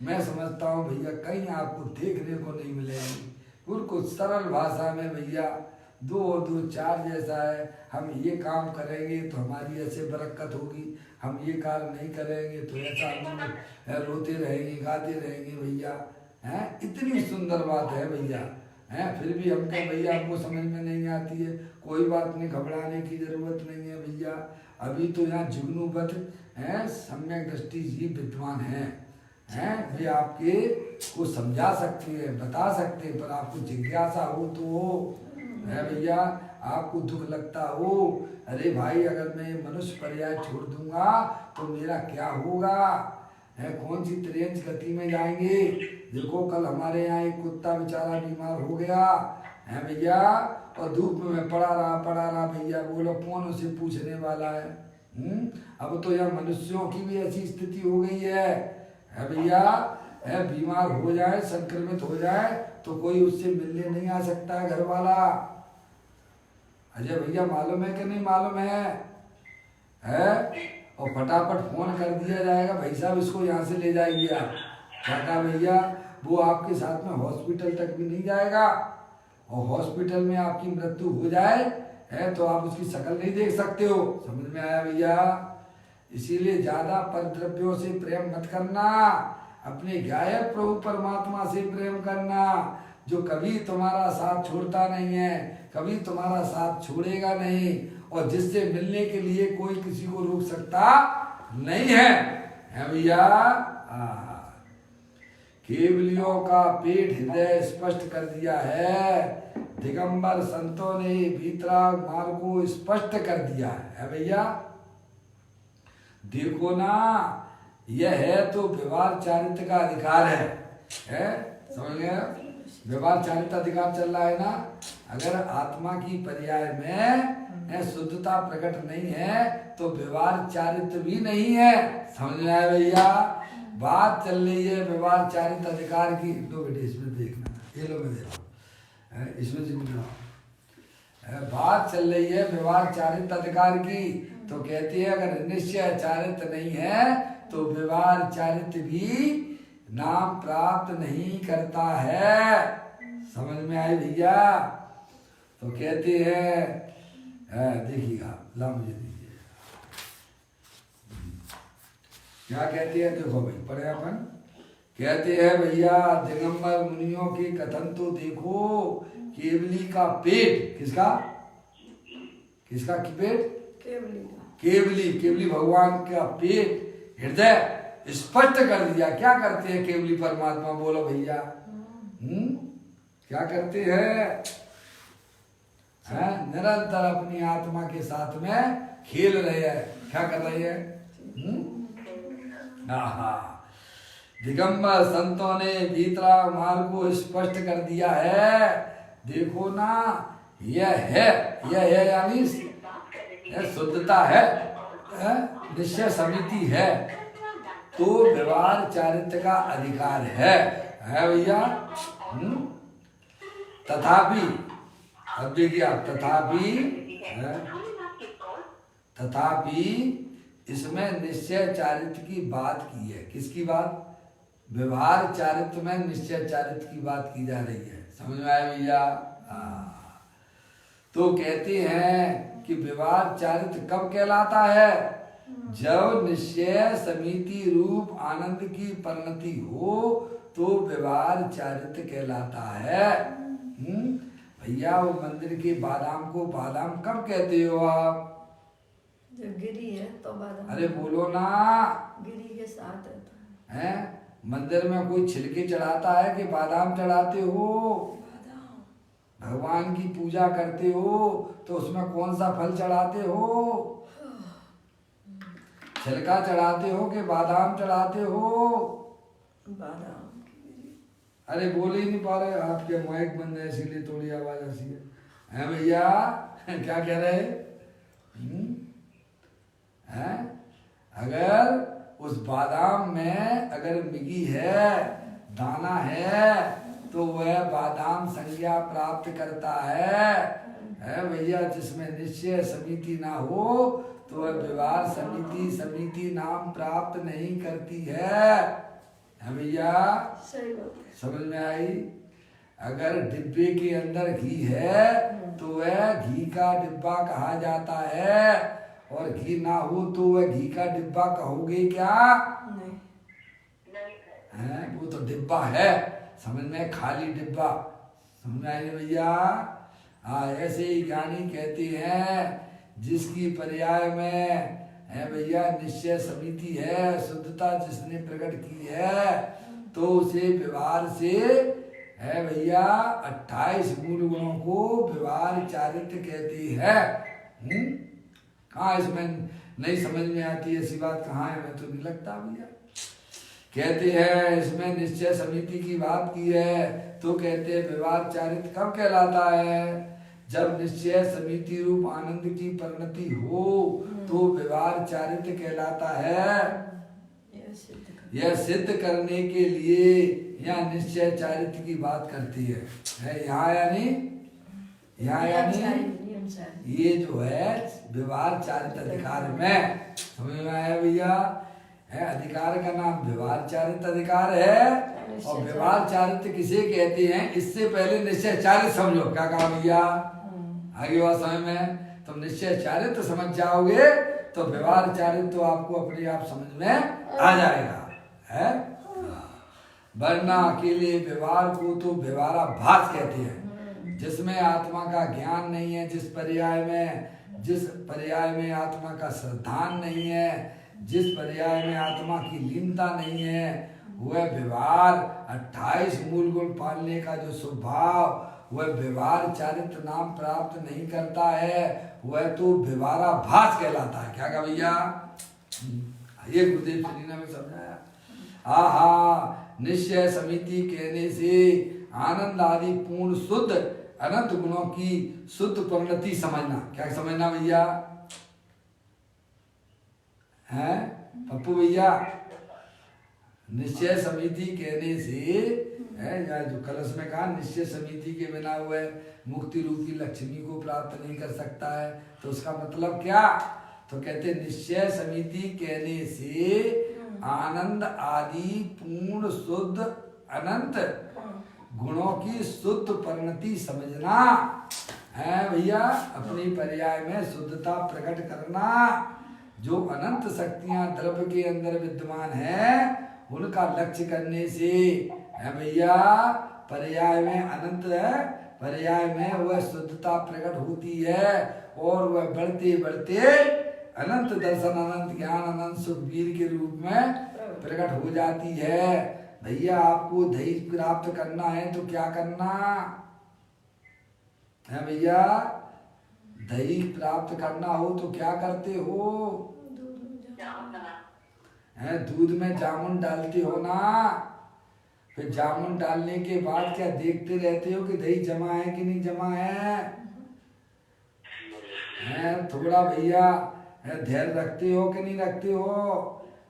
मैं समझता हूँ भैया कहीं आपको देखने को नहीं मिलेगी। बिल्कुल सरल भाषा में भैया 2 और 2 4 जैसा है। हम ये काम करेंगे तो हमारी ऐसे बरकत होगी, हम ये कार्य नहीं करेंगे तो ऐसा हम रोते रहेंगे गाते रहेंगे भैया। हैं इतनी सुंदर बात है भैया। हैं फिर भी हमको भैया हमको समझ में नहीं आती है। कोई बात नहीं, घबराने की जरूरत नहीं है भैया। अभी तो यहाँ जुगनूबद्ध हैं सम्यक दृष्टि जीव विद्वान हैं, वे आपके को समझा सकते हैं, बता सकते हैं, पर आपको जिज्ञासा हो तो हो है भैया। आपको दुख लगता हो, अरे भाई अगर मैं मनुष्य पर्याय छोड़ दूंगा तो मेरा क्या होगा, है कौन सी ट्रेन गति में जाएंगे। देखो कल हमारे यहाँ एक कुत्ता बेचारा बीमार हो गया है भैया, और धूप में पड़ा रहा भैया। बोलो कौन उसे पूछने वाला है? अब तो यह मनुष्यों की भी ऐसी स्थिति हो गई है भैया। है बीमार हो जाए, संक्रमित हो जाए तो कोई उससे मिलने नहीं आ सकता है घर वाला। अजय भैया मालूम है कि नहीं मालूम है? और फटाफट फोन कर दिया जाएगा, भाई साहब इसको यहाँ से ले जाइए आप। क्या कहा भैया? वो आपके साथ में हॉस्पिटल तक भी नहीं जाएगा, और हॉस्पिटल में आपकी मृत्यु हो जाए है तो आप उसकी शक्ल नहीं देख सकते हो। समझ में आया भैया? इसीलिए ज्यादा परद्रव्यों से प्रेम मत करना, अपने गायक प्रभु परमात्मा से प्रेम करना, जो कभी तुम्हारा साथ छोड़ता नहीं है, कभी तुम्हारा साथ छोड़ेगा नहीं, और जिससे मिलने के लिए कोई किसी को रोक सकता नहीं है भैया। केवलियों का पेट हृदय स्पष्ट कर दिया है। दिगंबर संतों ने वीतराग मार्ग को स्पष्ट कर दिया है भैया। देखो ना, यह है तो व्यवहार चारित्र का अधिकार है समझ गए? व्यवहार चारित्र अधिकार चल रहा है ना। अगर आत्मा की पर्याय में शुद्धता प्रकट नहीं है तो व्यवहार चारित्र भी नहीं है। समझ में आया भैया? बात चल रही है व्यवहार चारित्र अधिकार की। लो बेटे इसमें देखना, ये लो मैं दे रहा हूँ, इसमें चिन्ह बात चल रही है व्यवहार चारित्र अधिकार की। तो कहती है अगर निश्चय चारित्र नहीं है तो व्यवहार चारित्र भी नाम प्राप्त नहीं करता है। समझ में आई भैया? तो कहते हैं देखिएगा, ला मुझे दीजिए क्या कहती है, देखो भाई पढ़े अपन। कहते हैं भैया दिगंबर मुनियों के कथन तो देखो, केवली का पेट, किसका किसका की पेट?
केवली का।
केवली भगवान का पेट हृदय स्पष्ट कर दिया। क्या करते हैं केवली परमात्मा? बोलो भैया। क्या करते हैं? निरंतर अपनी आत्मा के साथ में खेल रहे हैं। क्या कर रहे हैं? दिगंबर संतों ने भीतरा मार्ग को स्पष्ट कर दिया है। देखो ना, यह है यानी शुद्धता है, निश्चय समिति है, तो व्यवहार चारित्र का अधिकार है भैया। तथापि अब देखिए आप, तथापि इसमें निश्चय चारित्र की बात की है। किसकी बात? व्यवहार चारित्र में निश्चय चारित्र की बात की जा रही है। समझ में आया भैया? तो कहते हैं कि व्यवहार चारित्र कब कहलाता है? जब निश्चय समिति रूप आनंद की परिणति हो तो व्यवहार चारित्र कहलाता है। भैया वो मंदिर के बादाम को बादाम कब कहते हो आप?
जब गिरी है तो बादाम।
अरे बोलो ना।
गिरी के साथ रहता
है। मंदिर में कोई छिलके चढ़ाता है कि बादाम चढ़ाते हो? भगवान की पूजा करते हो तो उसमें कौन सा फल चढ़ाते हो? छिलका चढ़ाते हो कि बादाम चढ़ाते हो?
बादाम।
अरे बोल ही नहीं पा रहे, आपके माइक बंद है इसीलिए थोड़ी आवाज ऐसी है भैया? क्या कह रहे हैं? अगर उस बादाम में अगर मिगी है, दाना है, तो वह बादाम संज्ञा प्राप्त करता है भैया। जिसमें निश्चय समिति ना हो तो वह व्यवहार समिति नाम प्राप्त नहीं करती है भैया।
सही बात।
समझ में आई? अगर डिब्बे के अंदर घी है तो वह घी का डिब्बा कहा जाता है, और घी ना हो तो वह घी का डिब्बा कहोगे क्या? नहीं। वो तो डिब्बा है, समझ में, खाली डिब्बा। समझ में आई भैया? ऐसे ही ज्ञानी कहते हैं जिसकी पर्याय में है भैया निश्चय समिति है, शुद्धता जिसने प्रकट की है, तो उसे व्यवहार से है भैया 28 मूल गुणों को व्यवहार चारित्र कहते हैं। कहाँ इसमें नहीं समझ में आती ऐसी बात? कहाँ है? मैं तो नहीं लगता भैया। कहते हैं इसमें निश्चय समिति की बात की है तो कहते हैं व्यवहार चारित्र कब कहलाता है? जब निश्चय समिति रूप आनंद की परिणति हो तो व्यवहार चारित्र कहलाता है। यह सिद्ध करने के लिए यह निश्चय चारित्र की बात करती है यहाँ यानी ये जो है व्यवहार चारित्र अधिकार में। समझ में आया भैया? है अधिकार का नाम व्यवहार चारित्र अधिकार है। और व्यवहार चारित्र किसे कहते हैं इससे पहले निश्चय चारित्र समझो। क्या कहा भैया? आगे बात समझ में, तुम निश्चय चारित्र समझ जाओगे तो व्यवहार चारित्र तो आपको अपने आप समझ में आ जाएगा है। वरना अकेले व्यवहार को तो व्यवहाराभास कहते हैं, जिसमें आत्मा का ज्ञान नहीं है, जिस पर्याय में आत्मा का श्रद्धान नहीं है, जिस पर्याय में आत्मा की लीनता नहीं है, वह व्यवहार 28 मूल गुण पालने का जो स्वभाव वह व्यवहार चारित्र नाम प्राप्त नहीं करता है, वह तो व्यवहाराभास कहलाता है। क्या कहा भैया? ये गुरुदेव श्री ने समझाया। निश्चय समिति कहने से आनंद आदि पूर्ण शुद्ध अनंत गुणों की शुद्ध परिणति समझना। क्या समझना भैया? हैं पप्पू भैया? निश्चय समिति कहने से है, या जो कलश में कहा निश्चय समिति के बिना हुए मुक्ति रूपी लक्ष्मी को प्राप्त नहीं कर सकता है, तो उसका मतलब क्या? तो कहते निश्चय समिति कहने से आनंद आदि पूर्ण शुद्ध अनंत गुणों की शुद्ध परिणति समझना है भैया। अपनी पर्याय में शुद्धता प्रकट करना। जो अनंत शक्तियां द्रव्य के अंदर विद्यमान है उनका लक्ष्य करने से है भैया पर्याय में अनंत है, पर्याय में वह शुद्धता प्रकट होती है और वह बढ़ते बढ़ते अनंत दर्शन अनंत ज्ञान अनंत सुख वीर के रूप में प्रकट हो जाती है। भैया आपको धैर्य प्राप्त करना है तो क्या करना है भैया? धैर्य प्राप्त करना हो तो क्या करते हो? है दूध में जामुन डालते हो ना, फिर जामुन डालने के बाद क्या देखते रहते हो कि दही जमा है कि नहीं जमा है? थोड़ा भैया धैर्य रखते हो कि नहीं रखते हो?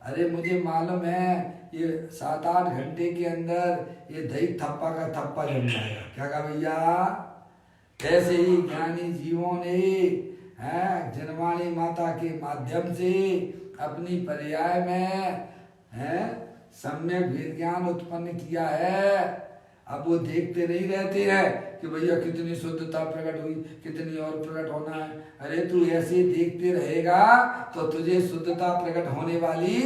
अरे मुझे मालूम है ये 7-8 घंटे के अंदर ये दही थप्पा का थप्पा जम जाएगा। क्या कहा भैया? ऐसे ही ज्ञानी जीवों ने जनवाणी माता के माध्यम से अपनी पर्याय में सम्यक वेद ज्ञान उत्पन्न किया है। अब वो देखते नहीं रहते हैं कि भैया कितनी शुद्धता प्रकट हुई, कितनी और प्रकट होना है। अरे तू ऐसे देखते रहेगा तो तुझे शुद्धता प्रकट होने वाली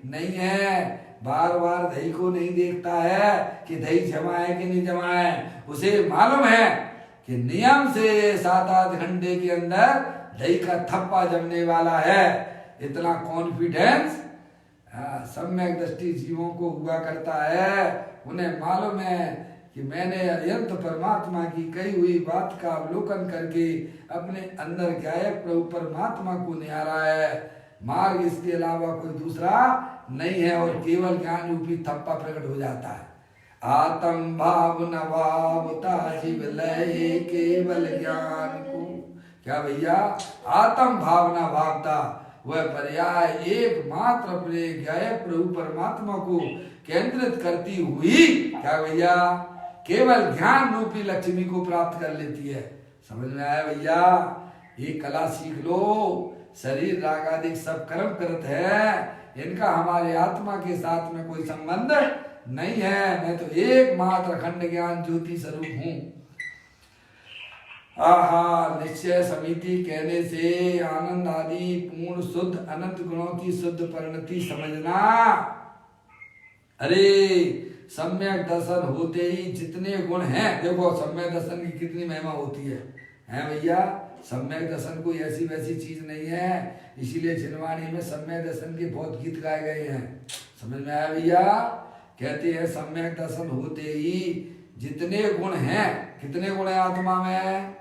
नहीं है। बार बार दही को नहीं देखता है कि दही जमा है कि नहीं जमा है, उसे मालूम है कि नियम से 7-8 घंटे के अंदर दही का थप्पा जमने वाला है। इतना कॉन्फिडेंस सम्यक दृष्टि जीवों को हुआ करता है। उन्हें मालूम है कि मैंने अत्यंत परमात्मा की कही हुई बात का अवलोकन करके अपने अंदर गायक प्रभु परमात्मा को निहारा है। मार्ग इसके अलावा कोई दूसरा नहीं है और केवल ज्ञान रूपी थप्पा प्रकट हो जाता है। आत्म भाव नवावता जीव लय केवल ज्ञान को। क्या भैया? आत्म भावना भावता वह पर्याय एकमात्र अपने गायक प्रभु परमात्मा को केंद्रित करती हुई क्या भैया केवल ज्ञान रूपी लक्ष्मी को प्राप्त कर लेती है। समझ में आया भैया? ये कला सीख लो। शरीर राग आदि सब कर्म करत है, इनका हमारे आत्मा के साथ में कोई संबंध नहीं है। मैं तो एकमात्र अखंड ज्ञान ज्योति स्वरूप हूँ। आहा, निश्चय समिति कहने से आनंद आदि पूर्ण शुद्ध अनंत गुणों की शुद्ध परिणति समझना। अरे सम्यक दर्शन होते ही जितने गुण हैं, देखो सम्यक दर्शन की कितनी महिमा होती है भैया। सम्यक दर्शन कोई ऐसी वैसी चीज नहीं है, इसीलिए जिनवाणी में सम्यक दर्शन के बहुत गीत गाए गए हैं। समझ में आया भैया? कहते हैं सम्यक दर्शन होते ही जितने गुण हैं, कितने गुण है आत्मा में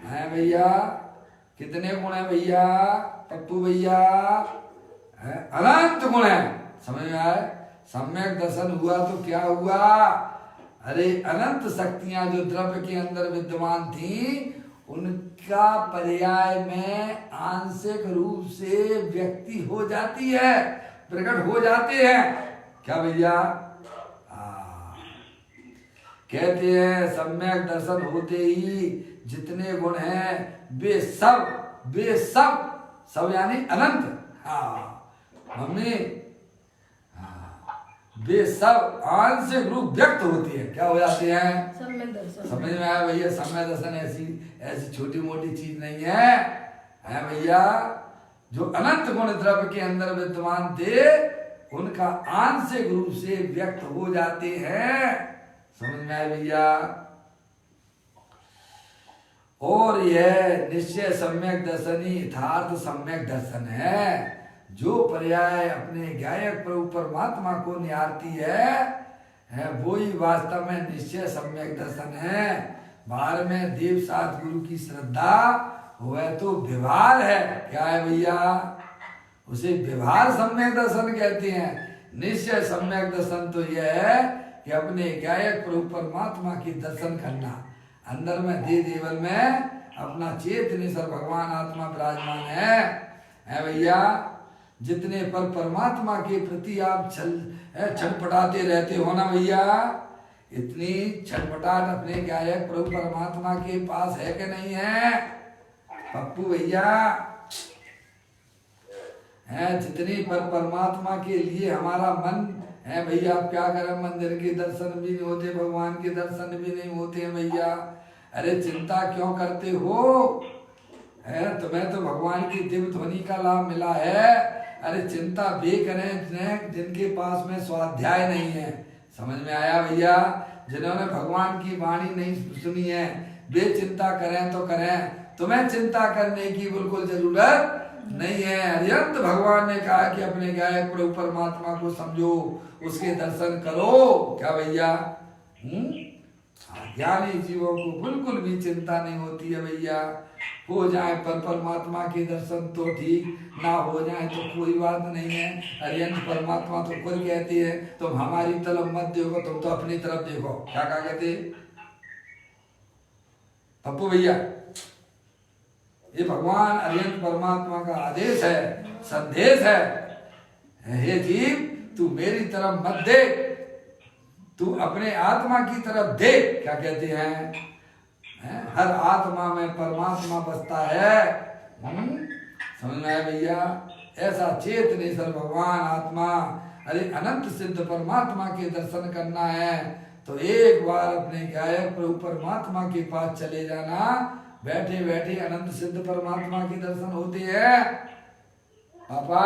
है भैया? कितने गुण है भैया? पप्पू भैया अनंत गुण है। समझ में आए? सम्यक दर्शन हुआ तो क्या हुआ? अरे अनंत शक्तियां जो द्रव्य के अंदर विद्यमान थी उनका पर्याय में आंशिक रूप से व्यक्ति हो जाती है, प्रकट हो जाते हैं। क्या भैया? कहते हैं सम्यक दर्शन होते ही जितने गुण हैं वे सब यानी अनंत। मम्मी वे सब आंशिक रूप व्यक्त होती है। क्या हो जाते हैं?
सम्यक दर्शन।
समझ में आया भैया? सम्यक दर्शन ऐसी छोटी मोटी चीज नहीं है भैया। जो अनंत गुण द्रव्य के अंदर विद्यमान थे उनका आंशिक रूप से व्यक्त हो जाते हैं। समझ में आया भैया? और यह निश्चय सम्यक दर्शन ही यथार्थ सम्यक दर्शन है। जो पर्याय अपने गायक प्रभु परमात्मा को निहारती है वो ही वास्तव में निश्चय सम्यक दर्शन है। बाहर में देव साथ गुरु की श्रद्धा वह तो व्यवहार है। क्या है भैया? उसे व्यवहार सम्यक दर्शन कहते हैं। निश्चय सम्यक दर्शन तो यह है कि अपने गायक प्रभु परमात्मा की दर्शन करना। अंदर में दे देवल में अपना चेतनेश्वर भगवान आत्मा विराजमान है भैया। जितने पर परमात्मा के प्रति आप छटपटाते रहते हो ना भैया, इतनी छटपटाहट अपने गायक प्रभु परमात्मा के पास है कि नहीं है पप्पू भैया? है जितनी पर परमात्मा के लिए हमारा मन है भैया। आप क्या करें, मंदिर के दर्शन भी नहीं होते, भगवान के दर्शन भी नहीं होते हैं भैया। अरे चिंता क्यों करते हो? है तुम्हें तो भगवान की दिव्य ध्वनि का लाभ मिला है। अरे चिंता वे करें जिनके पास में स्वाध्याय नहीं है। समझ में आया भैया? जिन्होंने भगवान की वाणी नहीं सुनी है वे चिंता करें तो करें, तुम्हें चिंता करने की बिल्कुल जरूरत नहीं है। अरिहंत भगवान ने कहा कि अपने गायक प्रभु परमात्मा को समझो, उसके दर्शन करो। क्या भैया? ज्ञानी जीवों को बिल्कुल भी चिंता नहीं होती है भैया। हो जाए पर परमात्मा के दर्शन तो ठीक, ना हो जाए तो कोई बात नहीं है। अरिहंत परमात्मा तो खुद कहते हैं तुम हमारी तरफ मत देखो, तुम तो अपनी तरफ देखो। क्या कहते पप्पू भैया? ये भगवान अरिहंत परमात्मा का आदेश है, संदेश है। हे जीव तू मेरी तरफ मत देख, तू अपने आत्मा की तरफ देख। क्या कहते हैं? हर आत्मा में परमात्मा बसता है। समझ में आया भैया? ऐसा चेतनेश्वर भगवान आत्मा, अरे अनंत सिद्ध परमात्मा के दर्शन करना है तो एक बार अपने गायक प्रभु परमात्मा के पास चले जाना। बैठे बैठे अनंत सिद्ध परमात्मा के दर्शन होते हैं पापा।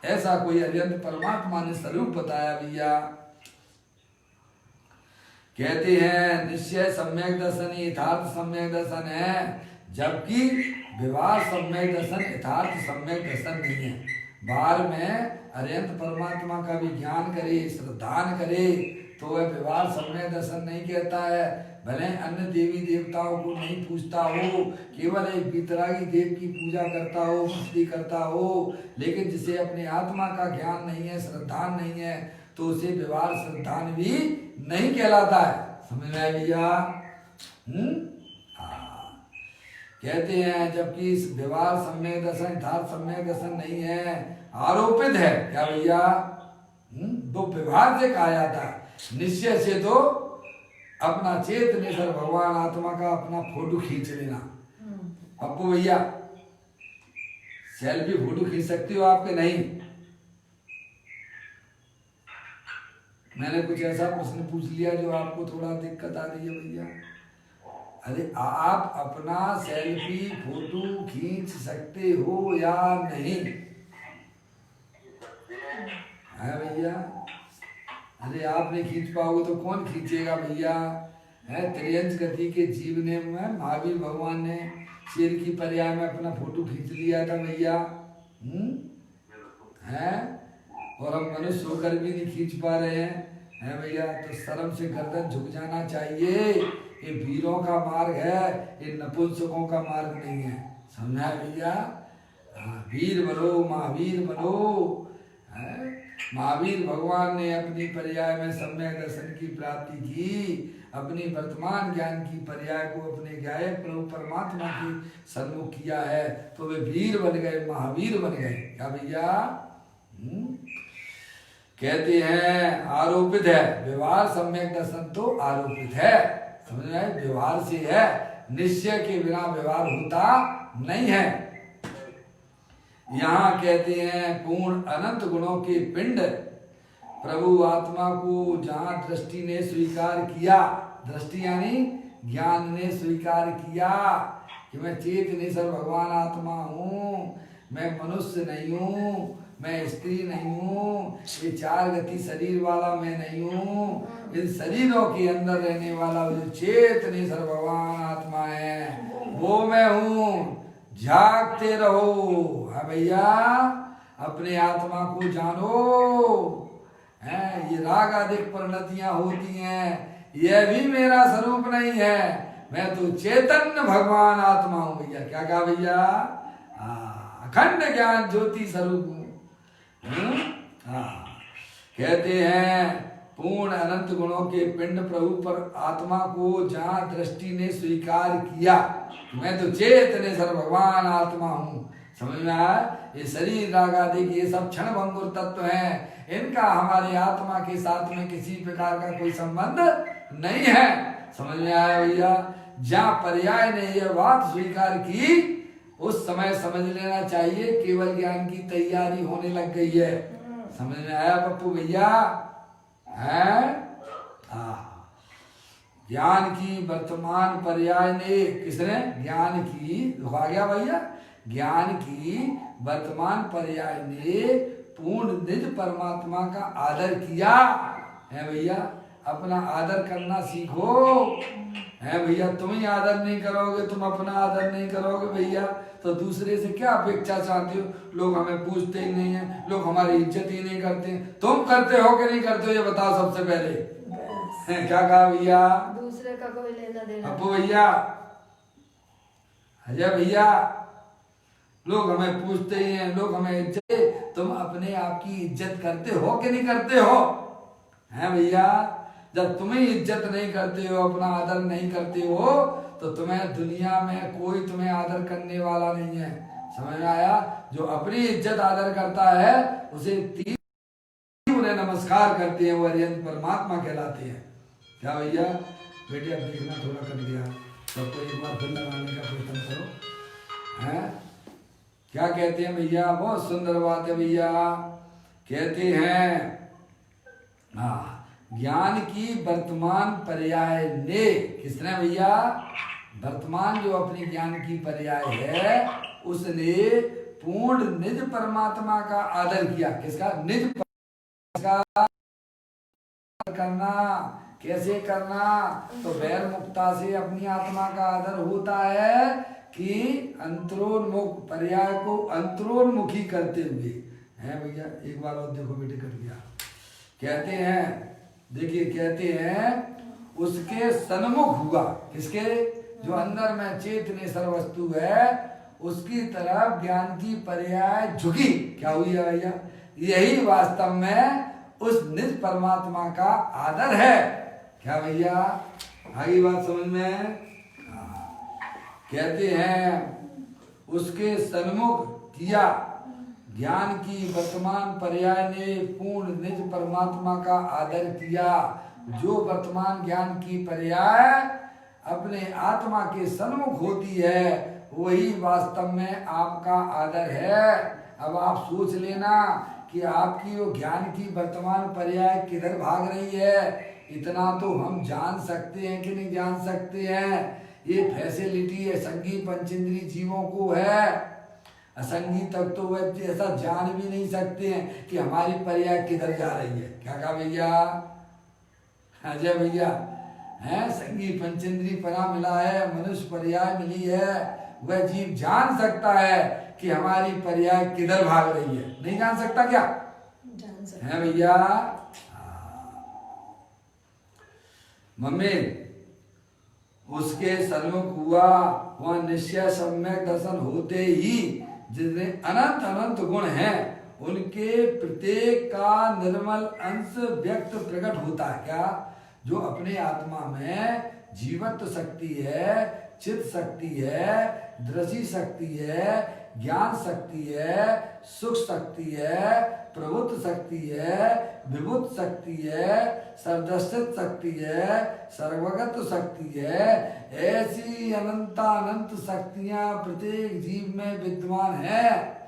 ऐसा कोई अरिहंत परमात्मा ने स्वरूप बताया भैया। कहते हैं निश्चय सम्यक दर्शन यथार्थ सम्यक दर्शन है, जबकि विवाह सम्यक दर्शन यथार्थ सम्यक दर्शन नहीं है। बाहर में अरिहंत परमात्मा का भी ज्ञान करे, श्रद्धान करे तो वह विवाह सम्यक दर्शन नहीं कहता है। भले अन्य देवी देवताओं को नहीं पूजता हो, केवल एक वितरागी देव की पूजा करता हो, भक्ति करता हो, लेकिन जिसे अपने आत्मा का ज्ञान नहीं है, श्रद्धान नहीं है, तो उसे विवाह श्रद्धान भी नहीं कहलाता है। समझ में आया भैया? कहते हैं जबकि इस विवाह सम्यक दर्शन यथार्थ सम्यक दर्शन नहीं है, आरोपित है। क्या भैया? वो व्यवहार से कहा जाता है। निश्चय से तो अपना चेतनेश्वर भगवान आत्मा का अपना फोटो खींच लेना। पप्पू भैया सेल्फी फोटो खींच सकती हो आपके? नहीं। मैंने कुछ ऐसा प्रश्न पूछ लिया जो आपको थोड़ा दिक्कत आ रही है भैया? अरे आप अपना सेल्फी फोटो खींच सकते हो या नहीं है भैया? अरे आप नहीं खींच पाओगे तो कौन खींचेगा भैया? है त्रियंश गति के जीव ने महावीर भगवान ने शेर की पर्याय में अपना फोटो खींच लिया था भैया। है और हम मनुष्य होकर भी नहीं खींच पा रहे हैं भैया। तो शर्म से गर्दन झुक जाना चाहिए। ये वीरों का मार्ग है, ये नपुंसकों का मार्ग नहीं है। समझा भैया? वीर बनो, महावीर बनो। महावीर भगवान ने अपनी पर्याय में सम्यक दर्शन की प्राप्ति की, अपनी वर्तमान ज्ञान की पर्याय को अपने गायक प्रभु परमात्मा के सन्मुख किया है, तो वे वीर बन गए, महावीर बन गए। क्या भैया? कहते हैं आरोपित है। व्यवहार सम्यक दर्शन तो आरोपित है। समझ में आए? व्यवहार से है, निश्चय के बिना व्यवहार होता नहीं है। यहाँ कहते हैं पूर्ण अनंत गुणों के पिंड प्रभु आत्मा को जहाँ दृष्टि ने स्वीकार किया, दृष्टि यानी ज्ञान ने स्वीकार किया कि मैं चेतनेश्वर भगवान आत्मा हूँ, मैं मनुष्य नहीं हूँ, मैं स्त्री नहीं हूँ, ये चार गति शरीर वाला मैं नहीं हूँ। इन शरीरों के अंदर रहने वाला जो चेतनेश्वर भगवान आत्मा है वो मैं हूँ। जागते रहो। हाँ भैया, अपने आत्मा को जानो। है ये राग आदिक परिणतियां होती हैं, यह भी मेरा स्वरूप नहीं है। मैं तो चैतन्य भगवान आत्मा हूँ भैया। क्या कहा भैया? अखंड ज्ञान ज्योति स्वरूप हूँ। कहते हैं पूर्ण अनंत गुणों के पिंड प्रभु पर आत्मा को जहाँ दृष्टि ने स्वीकार किया, मैं तो चेतने सर भगवान आत्मा हूँ, समझ में आया। ये शरीर राग आदि ये सब क्षण भंगुर तत्व हैं, इनका हमारे आत्मा के साथ में किसी प्रकार का कोई संबंध नहीं है, समझ में आया भैया। जहाँ पर्याय ने यह बात स्वीकार की उस समय समझ लेना चाहिए केवल ज्ञान की तैयारी होने लग गई है, समझ में आया पप्पू भैया है। ज्ञान की वर्तमान पर्याय ने, किसने, ज्ञान की, आ गया भैया, ज्ञान की वर्तमान पर्याय ने पूर्ण निज परमात्मा का आदर किया है भैया। अपना आदर करना सीखो है भैया। तुम ही आदर नहीं करोगे, तुम अपना आदर नहीं करोगे भैया, तो दूसरे से क्या अपेक्षा चाहते हो। लोग हमें पूछते ही नहीं है, लोग हमारी इज्जत ही नहीं करते। तुम करते हो कि नहीं करते हो ये बताओ सबसे पहले। क्या कहा भैया,
दूसरे का कोई लेना देना।
अपू भैया, अजय भैया, लोग हमें पूछते ही हैं, लोग हमें इज्जत, तुम अपने आप की इज्जत करते हो कि नहीं करते हो, हैं भैया। जब तुम्हें इज्जत नहीं करते हो, अपना आदर नहीं करते हो, तो तुम्हें दुनिया में कोई तुम्हें आदर करने वाला नहीं है, समझ में आया। जो अपनी इज्जत आदर करता है उसे तीन उन्हें नमस्कार करते हैं, वो अरिहंत परमात्मा कहलाते हैं। क्या भैया, बेटे अब देखना थोड़ा कट गया, सबको एक बार फिर लगाने का प्रयत्न करो, हैं। क्या कहते हैं भैया, बहुत सुंदर बात है भैया। कहते हैं ज्ञान की वर्तमान पर्याय ने, किसने भैया, वर्तमान जो अपनी ज्ञान की पर्याय है उसने पूर्ण निज परमात्मा का आदर किया। किसका, निज का करना, कैसे करना, तो वैर मुक्ता से अपनी आत्मा का आदर होता है कि अंतरोन्मुख पर्याय को अंतरोन्मुखी करते हुए, है भैया। एक बार और देखो बेटे, कट गया। कहते हैं, देखिए कहते हैं उसके सन्मुख हुआ, किसके, जो अंदर में चेतनेश्वर वस्तु है उसकी तरफ ज्ञान की पर्याय झुकी। क्या हुई है भैया, यही वास्तव में उस निज परमात्मा का आदर है। क्या भैया, आगे बात समझ में। कहते हैं उसके सन्मुख किया, ज्ञान की वर्तमान पर्याय ने पूर्ण निज परमात्मा का आदर किया। जो वर्तमान ज्ञान की पर्याय अपने आत्मा के सन्मुख होती है वही वास्तव में आपका आदर है। अब आप सोच लेना कि आपकी वो ज्ञान की वर्तमान पर्याय किधर भाग रही है। इतना तो हम जान सकते हैं कि नहीं जान सकते हैं, ये फैसिलिटी है संगी पंचेंद्री जीवों को है। असंगी तक तो वह ऐसा जान भी नहीं सकते हैं कि हमारी पर्याय किधर जा रही है। क्या कहा भैया, अजय भैया, है संगी पंचेंद्री परा मिला है, मनुष्य पर्याय मिली है, वह जीव जान सकता है कि हमारी पर्याय किधर भाग रही है। नहीं जान सकता क्या,
जान सकता
है भैया। मम्मी, उसके सन्मुख हुआ वह निश्चय सम्यक दर्शन होते ही जिसमें अनंत अनंत गुण हैं उनके प्रत्येक का निर्मल अंश व्यक्त प्रकट होता है। क्या, जो अपने आत्मा में जीवत्व शक्ति है, चित्त शक्ति है, दृष्टि शक्ति है, ज्ञान शक्ति है, सुख शक्ति है, प्रभुत्व शक्ति है, विभुत शक्ति है, सर्वदर्शित शक्ति है, सर्वगत शक्ति है, ऐसी अनंत शक्तियां प्रत्येक जीव में विद्यमान है।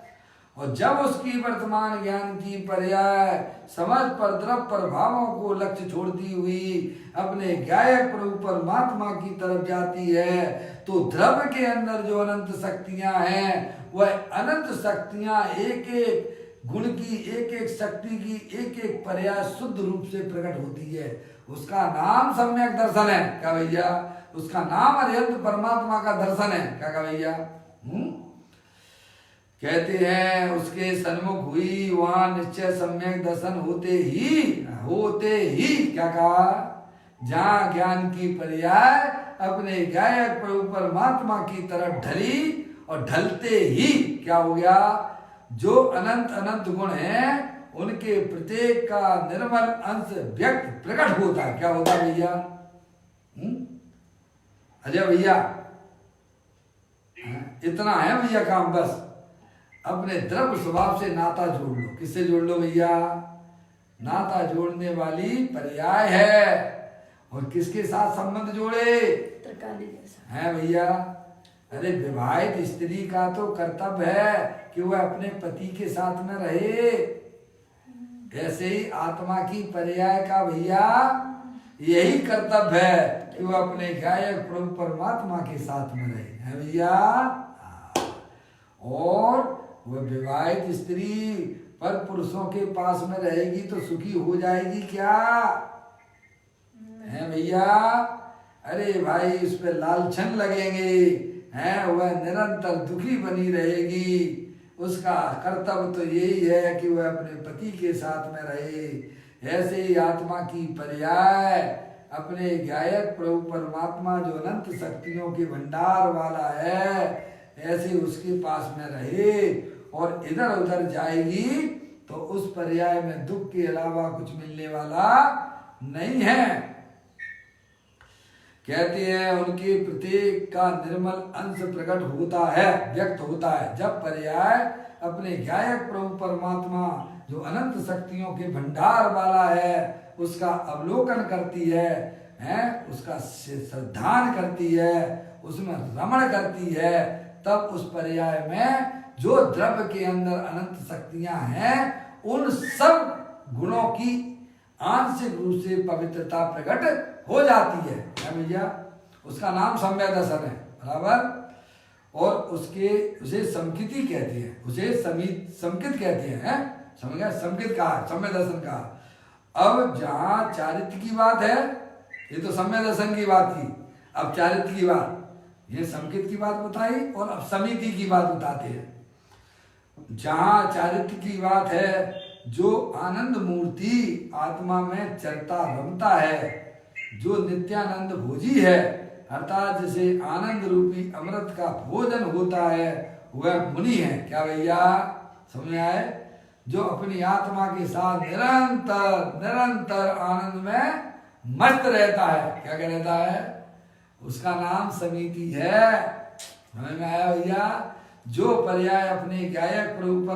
और जब उसकी वर्तमान ज्ञान की पर्याय समझ पर द्रव प्रभावों को लक्ष्य छोड़ती हुई अपने गायक प्रभु परमात्मा की तरफ जाती है तो द्रव के अंदर जो अनंत शक्तियां हैं वह अनंत शक्तियां एक एक गुण की, एक एक शक्ति की, एक एक पर्याय शुद्ध रूप से प्रकट होती है। उसका नाम सम्यक दर्शन है। क्या भैया, उसका नाम अरिहंत परमात्मा का दर्शन है। क्या कहा भैया, कहते हैं उसके सन्मुख हुई वहां निश्चय सम्यक दर्शन होते ही क्या कहा, जहां ज्ञान की पर्याय अपने गायक प्रभु परमात्मा की तरफ ढली और ढलते ही क्या हो गया, जो अनंत अनंत गुण हैं उनके प्रत्येक का निर्मल अंश व्यक्त प्रकट होता है। क्या होता है भैया? अजय भैया, इतना है भैया काम। बस अपने द्रव्य स्वभाव से नाता जोड़ लो। किससे जोड़ लो भैया? नाता जोड़ने वाली पर्याय है। और किसके साथ संबंध जोड़े?
त्रिकाली के साथ
है भैया। अरे विवाहित स्त्री का तो कर्तव्य है कि वह अपने पति के साथ में रहे। ऐसे ही आत्मा की पर्याय का भैया यही कर्तव्य है कि वह अपने गायक प्रभु परमात्मा के साथ में रहे। है भैया। और वह विवाहित स्त्री पर पुरुषों के पास में रहेगी तो सुखी हो जाएगी क्या? है भैया। अरे भाई, उस पर लालछन लगेंगे, हैं, वह निरंतर दुखी बनी रहेगी। उसका कर्तव्य तो यही है कि वह अपने पति के साथ में रहे। ऐसे ही आत्मा की पर्याय अपने गायक प्रभु परमात्मा जो अनंत शक्तियों के भंडार वाला है, ऐसे उसके पास में रहे। और इधर उधर जाएगी तो उस पर्याय में दुख के अलावा कुछ मिलने वाला नहीं है। कहते हैं उनके प्रत्येक का निर्मल अंश प्रकट होता है, व्यक्त होता है, जब पर्याय अपने गायक प्रभु परमात्मा जो अनंत शक्तियों के भंडार वाला है उसका अवलोकन करती है, उसका श्रद्धान करती है, उसमें रमण करती है। तब उस पर्याय में जो द्रव्य के अंदर अनंत शक्तियां हैं उन सब गुणों की आंशिक रूप से पवित्रता प्रकट हो जाती है भैया। उसका नाम सम्यक दर्शन है, बराबर। और उसे समकिति कहते हैं, उसे समकित कहते हैं। समझ गया? समकित कहा, सम्यक दर्शन कहा। अब जहां चारित्र की बात है, ये तो सम्यक दर्शन की बात थी, अब चारित्र की बात, ये समकित की बात बताई और अब समिति की बात बताते हैं। जहां चारित्र की बात है, जो आनंद मूर्ति आत्मा में चरता रमता है, जो नित्यानंद भोजी है, अर्थात जिसे आनंद रूपी अमृत का भोजन होता है, वह मुनि है। क्या भैया? समझ में आए? जो अपनी आत्मा के साथ निरंतर निरंतर आनंद में मस्त रहता है। क्या रहता है? उसका नाम समिति है। समझ में आया भैया? जो पर्याय अपने गायक प्रभु पर